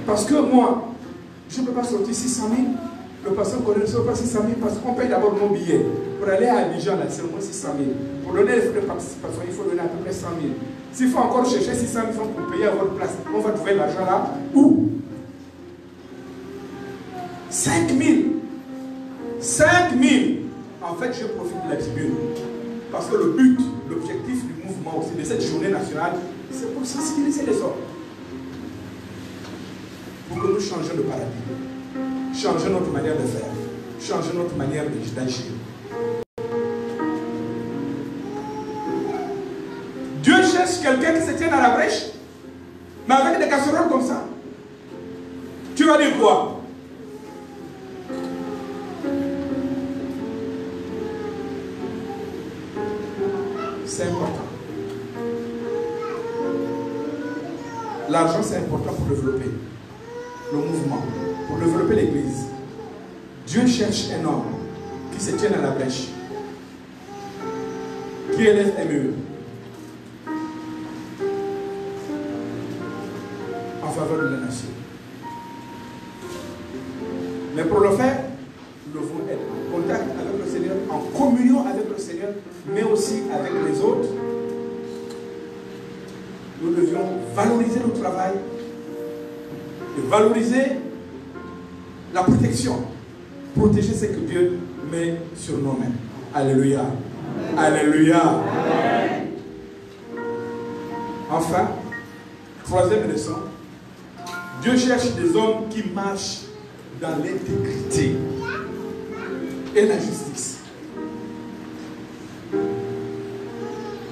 Parce que moi, je ne peux pas sortir 600 000. Le patient ne sort pas 600 000 parce qu'on paye d'abord mon billet. Pour aller à Abidjan, là, c'est au moins 600 000. Pour donner les frais de participation, il faut donner à peu près 100 000. S'il faut encore chercher 600 000 francs pour payer à votre place, on va trouver l'argent là où? 5 000. 5 000. En fait, je profite de la tribune. Parce que le but, l'objectif du mouvement aussi, de cette journée nationale, c'est pour sensibiliser les hommes. Pour que nous changions de paradigme. Changer notre manière de faire. Changer notre manière d'agir. Dieu cherche quelqu'un qui se tienne à la brèche, mais avec des casseroles comme ça. Tu vas dire quoi? C'est important. L'argent, c'est important pour développer le mouvement, pour développer l'église. Dieu cherche un homme qui se tienne à la brèche, qui élève ME en faveur de la nation. Mais pour le faire, nous devons être en contact avec le Seigneur, en communion avec le Seigneur, mais aussi avec les autres. Nous devions valoriser le travail et valoriser la protection. Protéger ce que Dieu met sur nos mains. Alléluia. Alléluia. Amen. Enfin, troisième leçon. Dieu cherche des hommes qui marchent dans l'intégrité et la justice.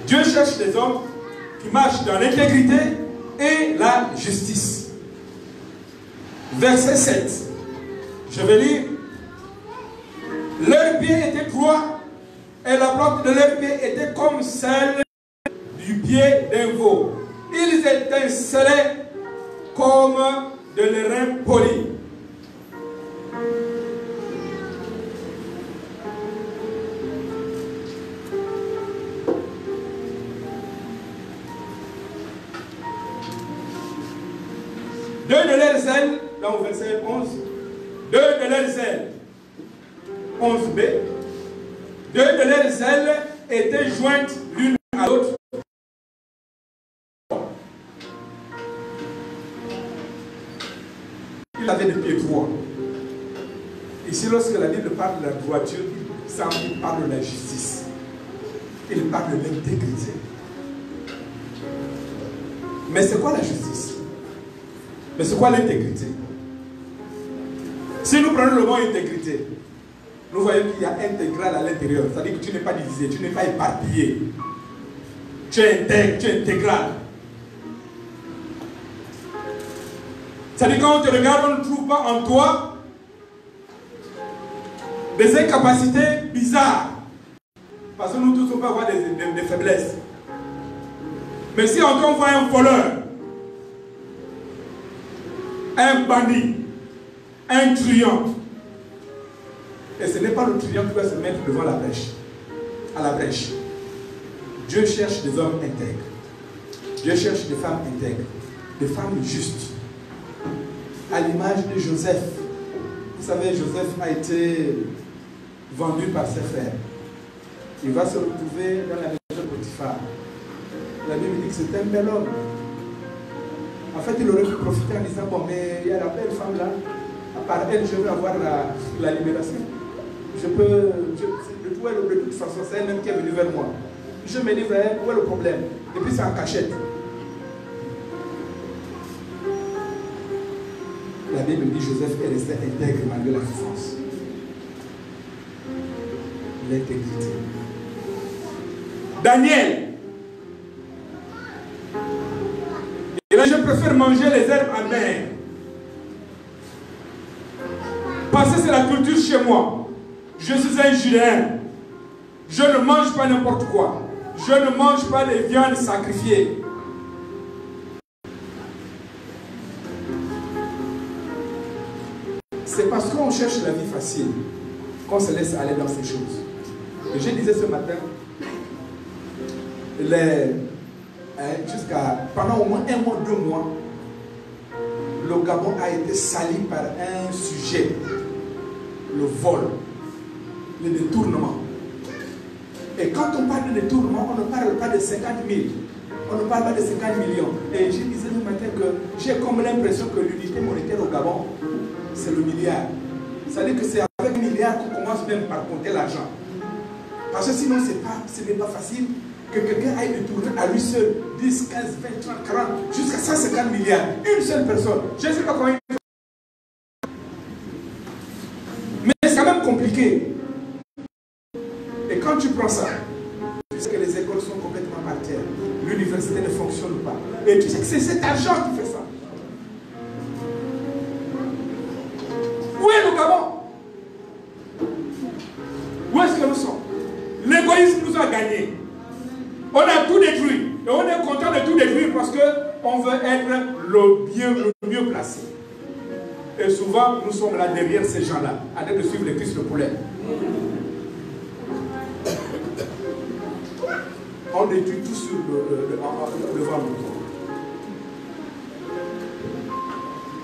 Dieu cherche des hommes qui marchent dans l'intégrité et la justice. Verset 7. Je vais lire. Leurs pieds étaient droits et la plante de leurs pieds était comme celle du pied d'un veau. Ils étincelaient comme de l'airain poli. Deux de leurs ailes, dans le verset 11, deux de leurs ailes, 11b, deux de leurs ailes étaient jointes l'une à l'autre. Il avait des pieds droits. Ici, lorsque la Bible parle de la droiture, il parle de la justice. Il parle de l'intégrité. Mais c'est quoi la justice? Mais c'est quoi l'intégrité? Si nous prenons le mot intégrité, nous voyons qu'il y a intégral à l'intérieur. C'est-à-dire que tu n'es pas divisé, tu n'es pas éparpillé. Tu es intègre, tu es intégral. C'est-à-dire quand on te regarde, on ne trouve pas en toi des incapacités bizarres. Parce que nous tous, on peut avoir des faiblesses. Mais si on voit un voleur, un bandit, un truand, et ce n'est pas le truand qui va se mettre devant la brèche, à la brèche. Dieu cherche des hommes intègres. Dieu cherche des femmes intègres, des femmes justes. À l'image de Joseph. Vous savez, Joseph a été vendu par ses frères. Il va se retrouver dans la maison de Potiphar. La Bible dit que c'était un bel homme. En fait, il aurait pu profiter en disant, bon, mais il y a la belle femme là, à part elle, je veux avoir la libération. De toute façon, c'est elle-même qui est venue vers moi. Je me livre à elle, où est le problème? Et puis c'est en cachette. La Bible dit Joseph est resté intègre malgré la souffrance. L'intégrité. Daniel. Et là, je préfère manger les herbes amères. Parce que c'est la culture chez moi. Je suis un Judéen. Je ne mange pas n'importe quoi. Je ne mange pas des viandes sacrifiées. C'est parce qu'on cherche la vie facile qu'on se laisse aller dans ces choses. Et je disais ce matin, pendant au moins 1 mois, 2 mois, le Gabon a été sali par un sujet, le vol, le détournement. Et quand on parle de détournement, on ne parle pas de 50 000, on ne parle pas de 50 millions. Et je disais ce matin que j'ai comme l'impression que l'unité monétaire au Gabon, c'est le milliard. C'est-à-dire que c'est avec 1 milliard qu'on commence même par compter l'argent. Parce que sinon, ce n'est pas facile que quelqu'un aille détourner à lui seul 10, 15, 20, 30, 40, jusqu'à 150 milliards. Une seule personne. Je ne sais pas comment. Mais c'est quand même compliqué. Et quand tu prends ça, tu sais que les écoles sont complètement par terre. L'université ne fonctionne pas. Et tu sais que c'est cet argent qui fait ça. Où est le Gabon? Où est-ce que nous sommes? L'égoïsme nous a gagnés. On a tout détruit. Et on est content de tout détruire parce qu'on veut être le mieux placé. Et souvent, nous sommes là derrière ces gens-là, en train de suivre les cuisses de poulet. On détruit tout sur devant nous.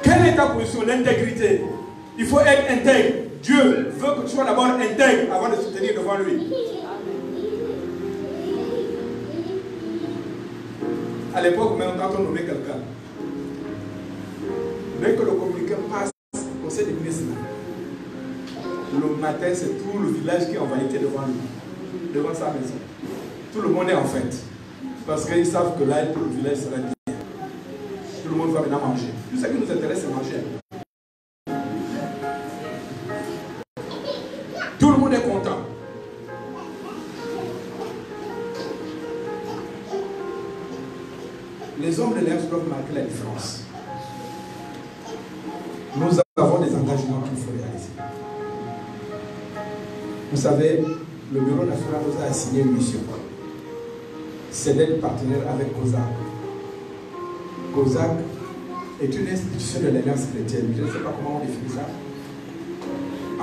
Quelle est ta position? L'intégrité. Il faut être intègre. Dieu veut que tu sois d'abord intègre avant de se tenir devant lui. À l'époque, même quand on nommait quelqu'un, dès que le communiqué passe au conseil des ministres, le matin, c'est tout le village qui est en vanité devant lui, devant sa maison. Tout le monde est en fête. Parce qu'ils savent que là, tout le village sera bien. Tout le monde va maintenant manger. Tout ce qui nous intéresse, c'est manger. Tout le monde est content. Les hommes de l'Alliance doivent marquer la différence. Nous avons des engagements qu'il faut réaliser. Vous savez, le Bureau national nous a assigné une mission. C'est d'être partenaire avec COSAC. COSAC est une institution de l'Alliance chrétienne. Je ne sais pas comment on définit ça.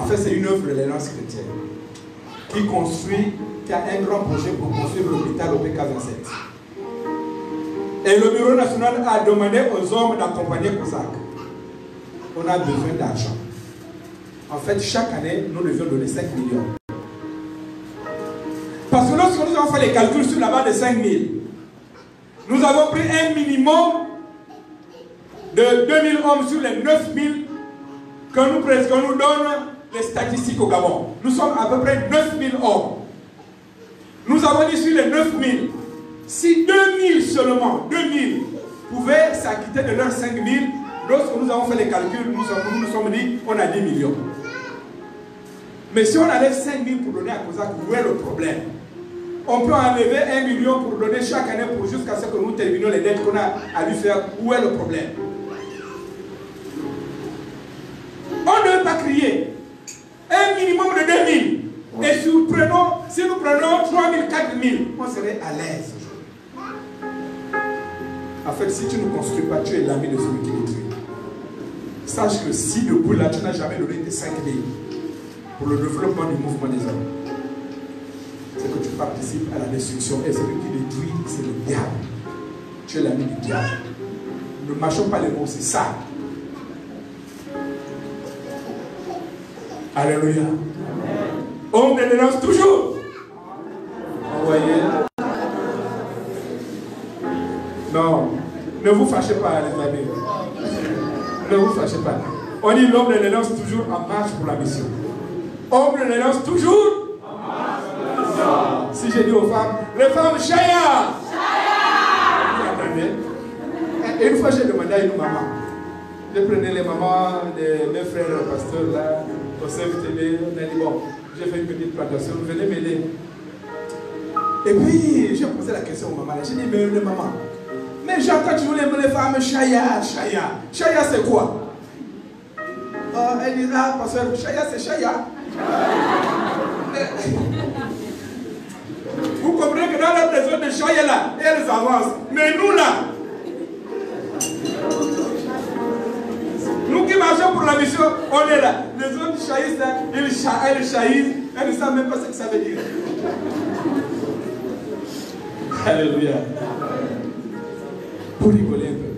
En fait, c'est une œuvre de l'Alliance chrétienne qui a un grand projet pour construire l'hôpital au PK27. Et le Bureau national a demandé aux hommes d'accompagner COSAC. On a besoin d'argent. En fait, chaque année, nous devions donner 5 millions. Parce que lorsque nous avons fait les calculs sur la base de 5 000, nous avons pris un minimum de 2000 hommes sur les 9 000 que nous donnent les statistiques au Gabon. Nous sommes à peu près 9 000 hommes. Nous avons dit sur les 9 000, si 2 000 seulement, 2 000 pouvaient s'acquitter de leurs 5 000. Lorsque nous avons fait les calculs, nous nous sommes dit on a 10 millions. Mais si on enlève 5 000 pour donner à COSAC, où est le problème? On peut enlever 1 million pour donner chaque année pour jusqu'à ce que nous terminions les dettes qu'on a à lui faire. Où est le problème? On ne veut pas crier. Un minimum de 2 000. Et si nous prenons 3 000, 4 000, on serait à l'aise aujourd'hui. En fait, si tu ne construis pas, tu es l'ami de celui qui détruit. Sache que si debout là, tu n'as jamais donné tes 5 000 pour le développement du mouvement des hommes, c'est que tu participes à la destruction. Et celui qui détruit, c'est le diable. Tu es l'ami du diable. Ne marchons pas les mots, c'est ça. Alléluia. On me dénonce toujours. Vous voyez? Non, ne vous fâchez pas, les amis. Ne vous fâchez pas. On dit l'homme le dénonce toujours en marche pour la mission. On le dénonce toujours en marche pour la mission. Si j'ai dit aux femmes, les femmes, chaya! Vous entendez? Et une fois, j'ai demandé à une maman. Je prenais les mamans de mes frères pasteurs là, au CFTV. On a dit, bon, j'ai fait une petite plantation, venez m'aider. Et puis, j'ai posé la question aux mamans. J'ai dit, mais les mamans, mais j'entends toujours les femmes chaya, chaya. Chaya, c'est quoi? Elle dit, ah, pasteur, chaya, c'est chaya. Vous comprenez que dans la maison de chaya là, elles avancent. Mais nous là, nous qui marchons pour la mission, on est là. Les autres chahistes, elles chahisent, elles ne savent même pas ce que ça veut dire. Alléluia. Pour rigoler un peu.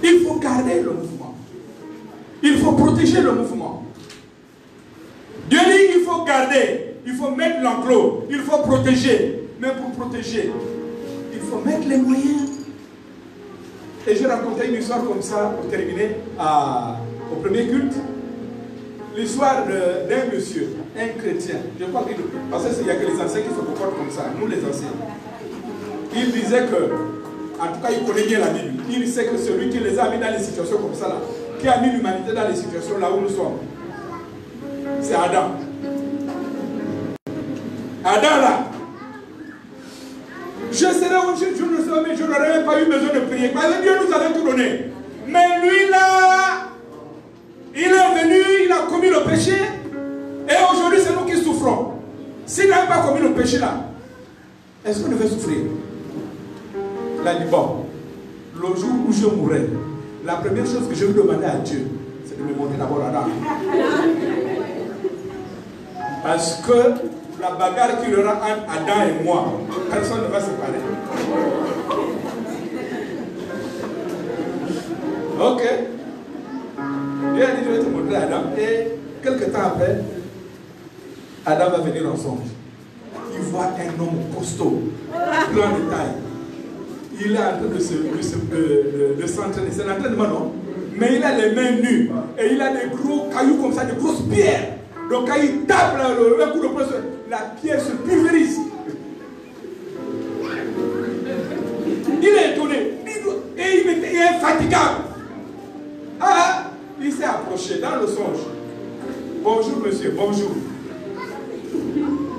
Il faut garder le mouvement. Il faut protéger le mouvement. Dieu dit qu'il faut garder, il faut mettre l'enclos, il faut protéger. Mais pour protéger, il faut mettre les moyens. Et je racontais une histoire comme ça pour terminer au premier culte. L'histoire d'un monsieur, un chrétien. Je crois qu'il, parce qu'il n'y a que les anciens qui se comportent comme ça, nous les anciens. Il disait que, en tout cas, il connaît bien la Bible. Il sait que celui qui les a mis dans les situations comme ça, là, qui a mis l'humanité dans les situations là où nous sommes, c'est Adam. Adam là. Je serais au je ne sais, mais je n'aurais même pas eu besoin de prier. Parce que Dieu nous avait tout donné. Mais lui là, il est venu, il a commis le péché. Et aujourd'hui, c'est nous qui souffrons. S'il n'avait pas commis le péché là, est-ce qu'on devait souffrir? Il a dit, bon, le jour où je mourrai, la première chose que je vais demander à Dieu, c'est de me montrer d'abord Adam. Parce que la bagarre qu'il y aura entre Adam et moi, personne ne va se parler. Ok. Dieu a dit, je vais te montrer Adam. Et quelques temps après, Adam va venir en songe. Il voit un homme costaud, plein de taille. Il est en train de s'entraîner. C'est l'entraînement, non? Mais il a les mains nues. Et il a des gros cailloux comme ça, des grosses pierres. Donc quand il tape le coup de poing, la pierre se pulvérise. Il est étonné. Et il est infatigable. Ah, il s'est approché dans le songe. Bonjour monsieur, bonjour.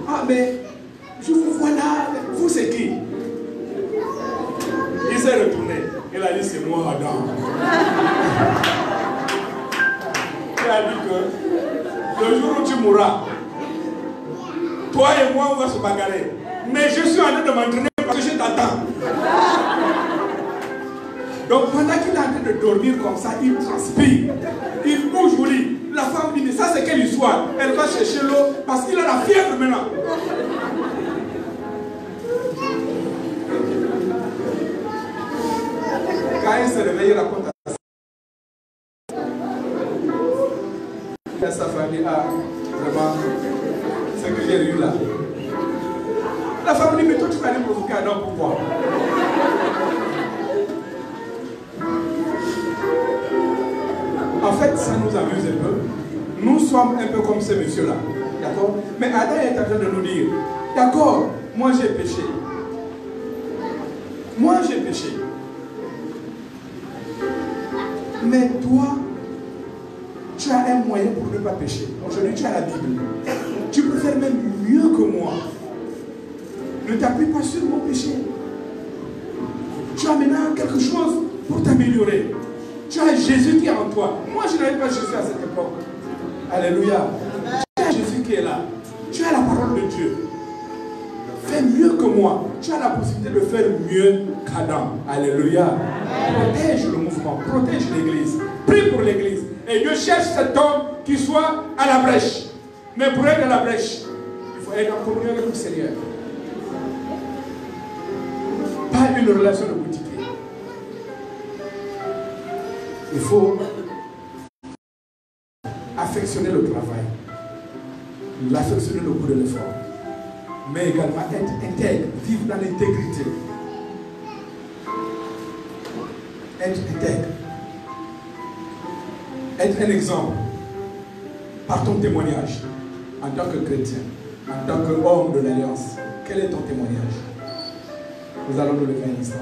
Ah mais, je vous vois là. Vous c'est qui? Il s'est retourné. Il a dit c'est moi Adam. Il a dit que le jour où tu mourras, toi et moi on va se bagarrer. Mais je suis en train de m'entraîner parce que je t'attends. Donc pendant qu'il est en train de dormir comme ça, il transpire. Il bouge au lit. La femme dit mais ça c'est quelle histoire? Elle va chercher l'eau parce qu'il a la fièvre maintenant. Quand il se réveille, il raconte à sa famille, ah, vraiment, ce que j'ai eu là. La femme dit, mais toi tu vas aller provoquer un homme, pourquoi? En fait, ça nous amuse un peu. Nous sommes un peu comme ce monsieur-là. D'accord? Mais Adam est en train de nous dire, d'accord, moi j'ai péché. Moi, j'ai péché. Mais toi, tu as un moyen pour ne pas pécher. Aujourd'hui, tu as la Bible. Tu peux faire même mieux que moi. Ne t'appuie pas sur mon péché. Tu as maintenant quelque chose pour t'améliorer. Tu as Jésus qui est en toi. Moi, je n'avais pas Jésus à cette époque. Alléluia. Tu as Jésus qui est là. Tu as la parole de Dieu. Fais mieux que moi. Tu as la possibilité de faire mieux qu'Adam. Alléluia. Protège le mouvement. Protège l'église. Prie pour l'église. Et Dieu cherche cet homme qui soit à la brèche. Mais pour être à la brèche, il faut être en communion avec le Seigneur. Pas une relation de boutique. Il faut affectionner le travail, l'affectionner le goût de l'effort, mais également être intègre, vivre dans l'intégrité. Être intègre. Être un exemple par ton témoignage en tant que chrétien, en tant qu'homme de l'Alliance. Quel est ton témoignage? Nous allons nous lever un instant.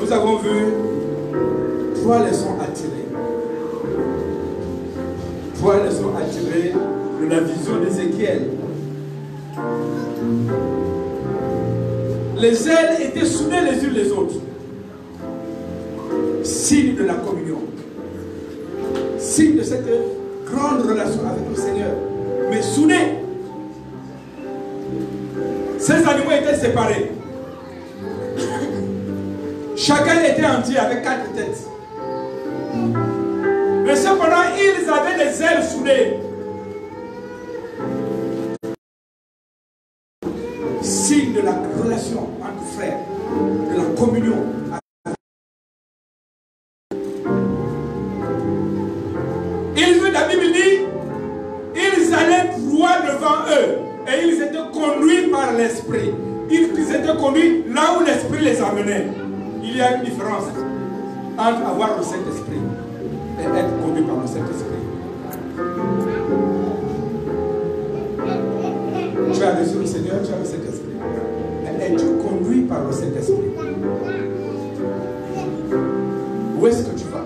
Nous avons vu 3 leçons attirées. 3 leçons attirées de la vision d'Ézéchiel. Les ailes étaient soudées les unes les autres. Signe de la communion. Signe de cette grande relation avec le Seigneur. Mais soudées. Ces animaux étaient séparés. Chacun était entier avec 4 têtes. Mais cependant, ils avaient les ailes soudées. Signe de la relation entre frères, de la communion. La Bible dit, ils allaient droit devant eux et ils étaient conduits par l'Esprit. Ils étaient conduits là où l'Esprit les amenait. Il y a une différence entre avoir le Saint-Esprit et être conduit par le Saint-Esprit. Tu as reçu le Seigneur, tu as le Saint-Esprit. Mais es-tu conduit par le Saint-Esprit? Où est-ce que tu vas?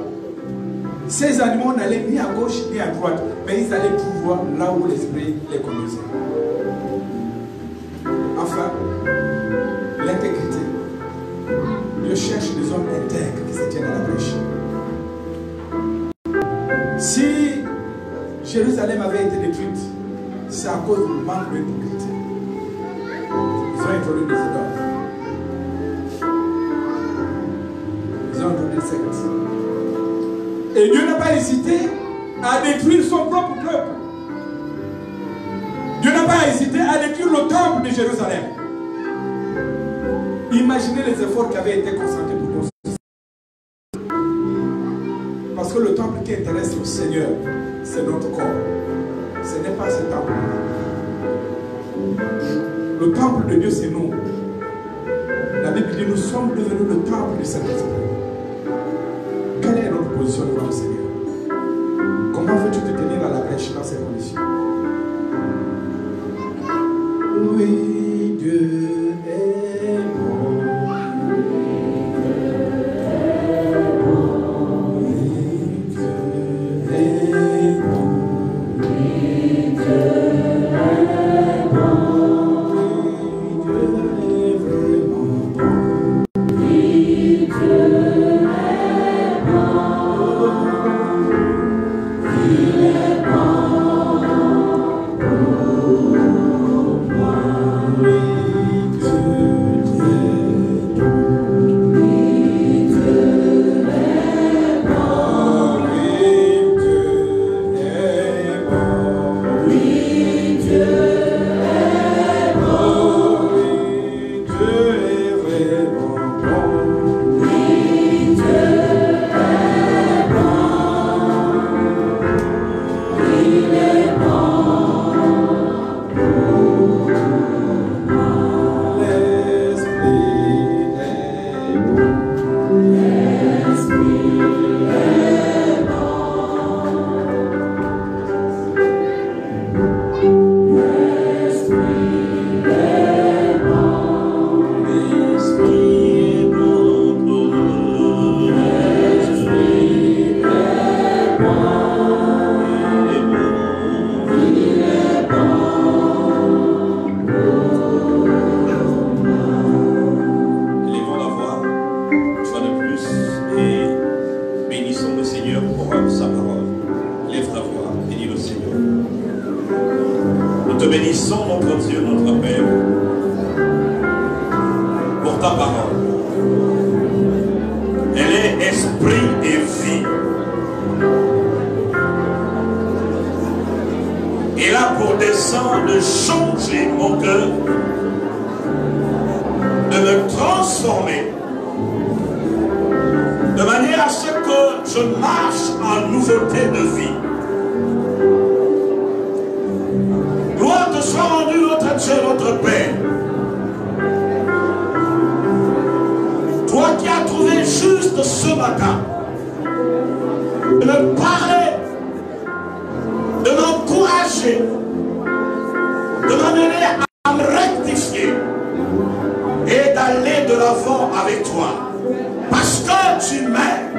Ces animaux n'allaient ni à gauche ni à droite, mais ils allaient pouvoir là où l'Esprit les conduisait. Enfin, l'intégrité. Dieu cherche des hommes intègres qui se tiennent à la brèche. Si Jérusalem avait été détruite, c'est à cause du manque d'intégrité. Ils ont introduit des idoles. Ils ont introduit des sectes. Et Dieu n'a pas hésité à détruire son propre peuple. Dieu n'a pas hésité à détruire le temple de Jérusalem. Imaginez les efforts qui avaient été consentis pour construire. Parce que le temple qui intéresse le Seigneur, c'est notre corps. Ce n'est pas ce temple. Le temple de Dieu, c'est nous. La Bible dit, nous sommes devenus le temple du Saint-Esprit. Quelle est notre position devant le Seigneur? Comment veux-tu te tenir à la brèche dans ces conditions? Oui, Dieu est bon. Il est bon. bénis le Seigneur. Nous te bénissons, notre Dieu, notre Père, pour ta parole. Elle est esprit et vie. Il a pour dessein de changer mon cœur, de me transformer, de manière à ce que je marche en nouveauté de vie. Gloire te soit rendue, notre Dieu, notre Père. Toi qui as trouvé juste ce matin de me parler, de m'encourager, de m'amener à me rectifier et d'aller de l'avant avec toi. Parce que tu m'aimes,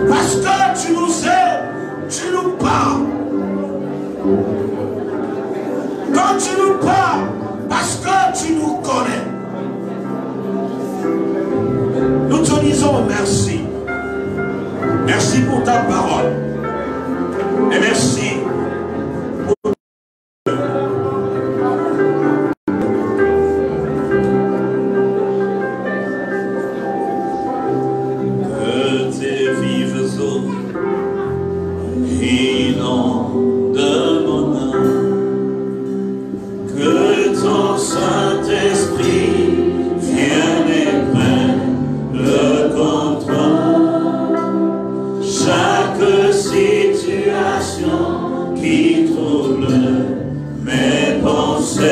parce que tu nous aimes, tu nous parles. Quand tu nous parles, parce que tu nous connais. Nous te disons merci. Merci pour ta parole. Et merci pour que tes vives eaux inondent mon âme, que ton Saint-Esprit vienne et prenne le contrôle. Chaque situation qui trouble mes pensées,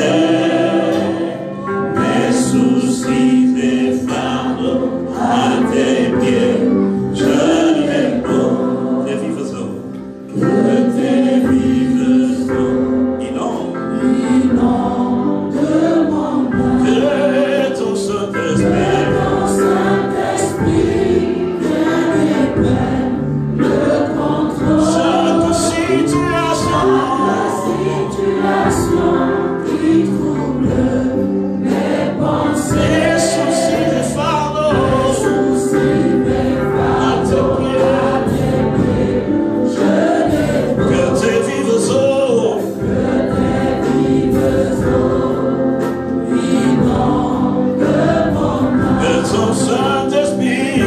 mes soucis, mes fardeaux à tes pieds, je les pose. Tes vives eaux, que tes vives eaux inondent mon âme, que ton Saint-Esprit vienne et prenne le contrôle. Chaque situation qui trouble mes pensées, mes soucis, mes fardeaux, à tes pieds, je les pose. Que tes vives eaux inondent mon âme, que ton Saint-Esprit,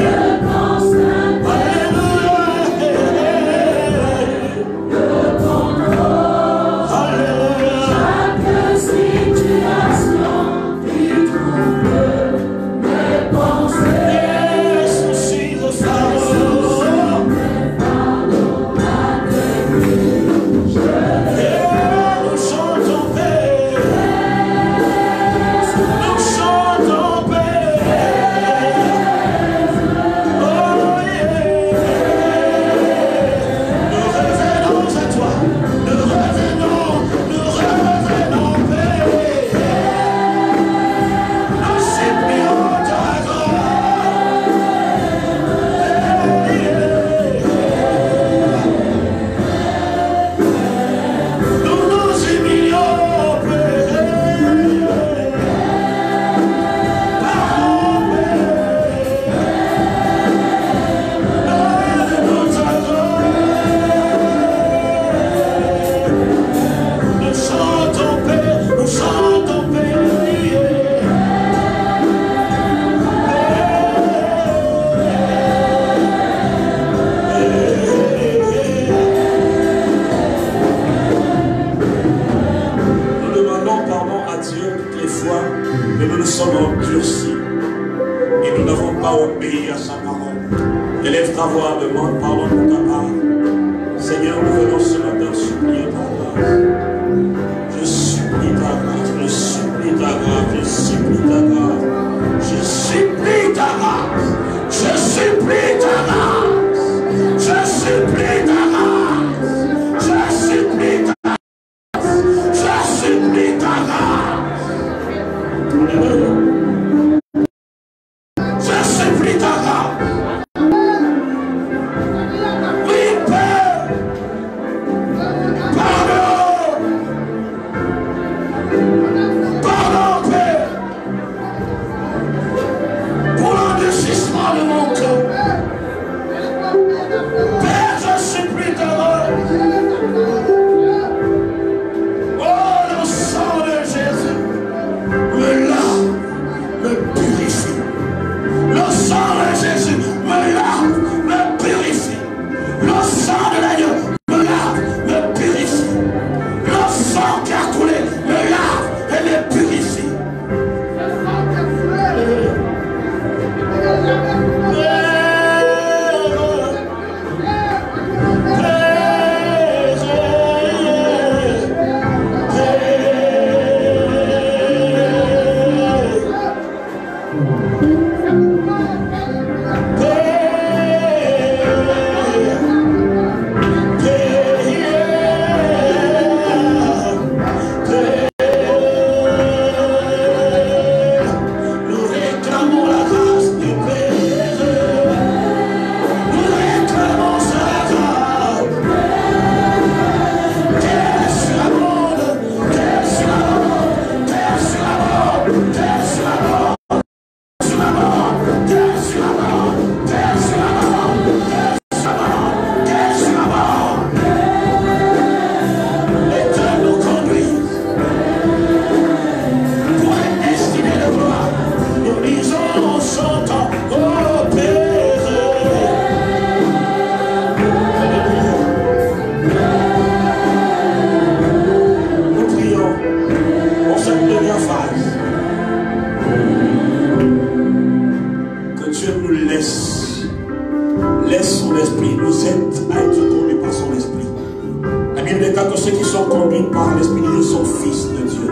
que nous nous sommes endurcis et nous n'avons pas obéi à sa parole. Élève ta voix, demande pardon pour ta part. Seigneur, nous venons ce matin supplier ta grâce. Je supplie ta grâce, je supplie ta grâce, je supplie ta grâce. Je supplie ta grâce, je supplie ta grâce, je supplie ta grâce, je supplie ta grâce, je supplie ta grâce. Je supplie ta grâce. ceux qui sont conduits par l'Esprit de Dieu sont fils de Dieu.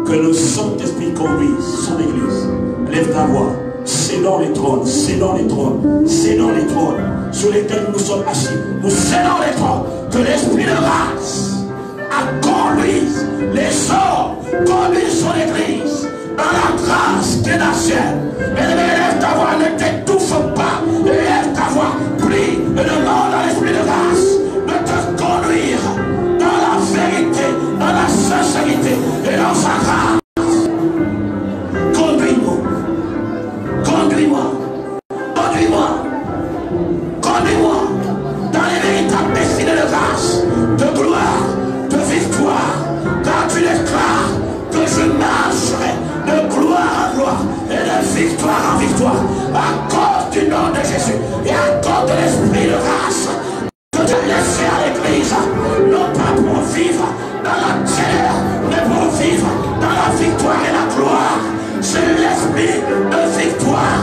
Que le Saint-Esprit conduise son Église. Lève ta voix. Cédons les trônes, cédons les trônes, cédons les trônes sur lesquels nous sommes assis. Nous cédons les trônes. Que l'Esprit de grâce conduise les hommes, conduise son Église dans la grâce qui est la sienne. Lève ta voix, ne t'étouffe pas. Lève ta voix, prie et demande à l'Esprit de grâce de te conduire dans la vérité, dans la sincérité et dans sa grâce. Conduis-moi, conduis-moi, conduis-moi, conduis-moi dans les véritables destinés de grâce, de gloire, de victoire, car tu déclares que je marcherai de gloire en gloire et de victoire en victoire à cause du nom de Jésus et à cause de l'Esprit de grâce que tu as laissé à l'Église, non pas pour vivre dans la terre, mais pour vivre dans la victoire et la gloire. C'est l'Esprit de victoire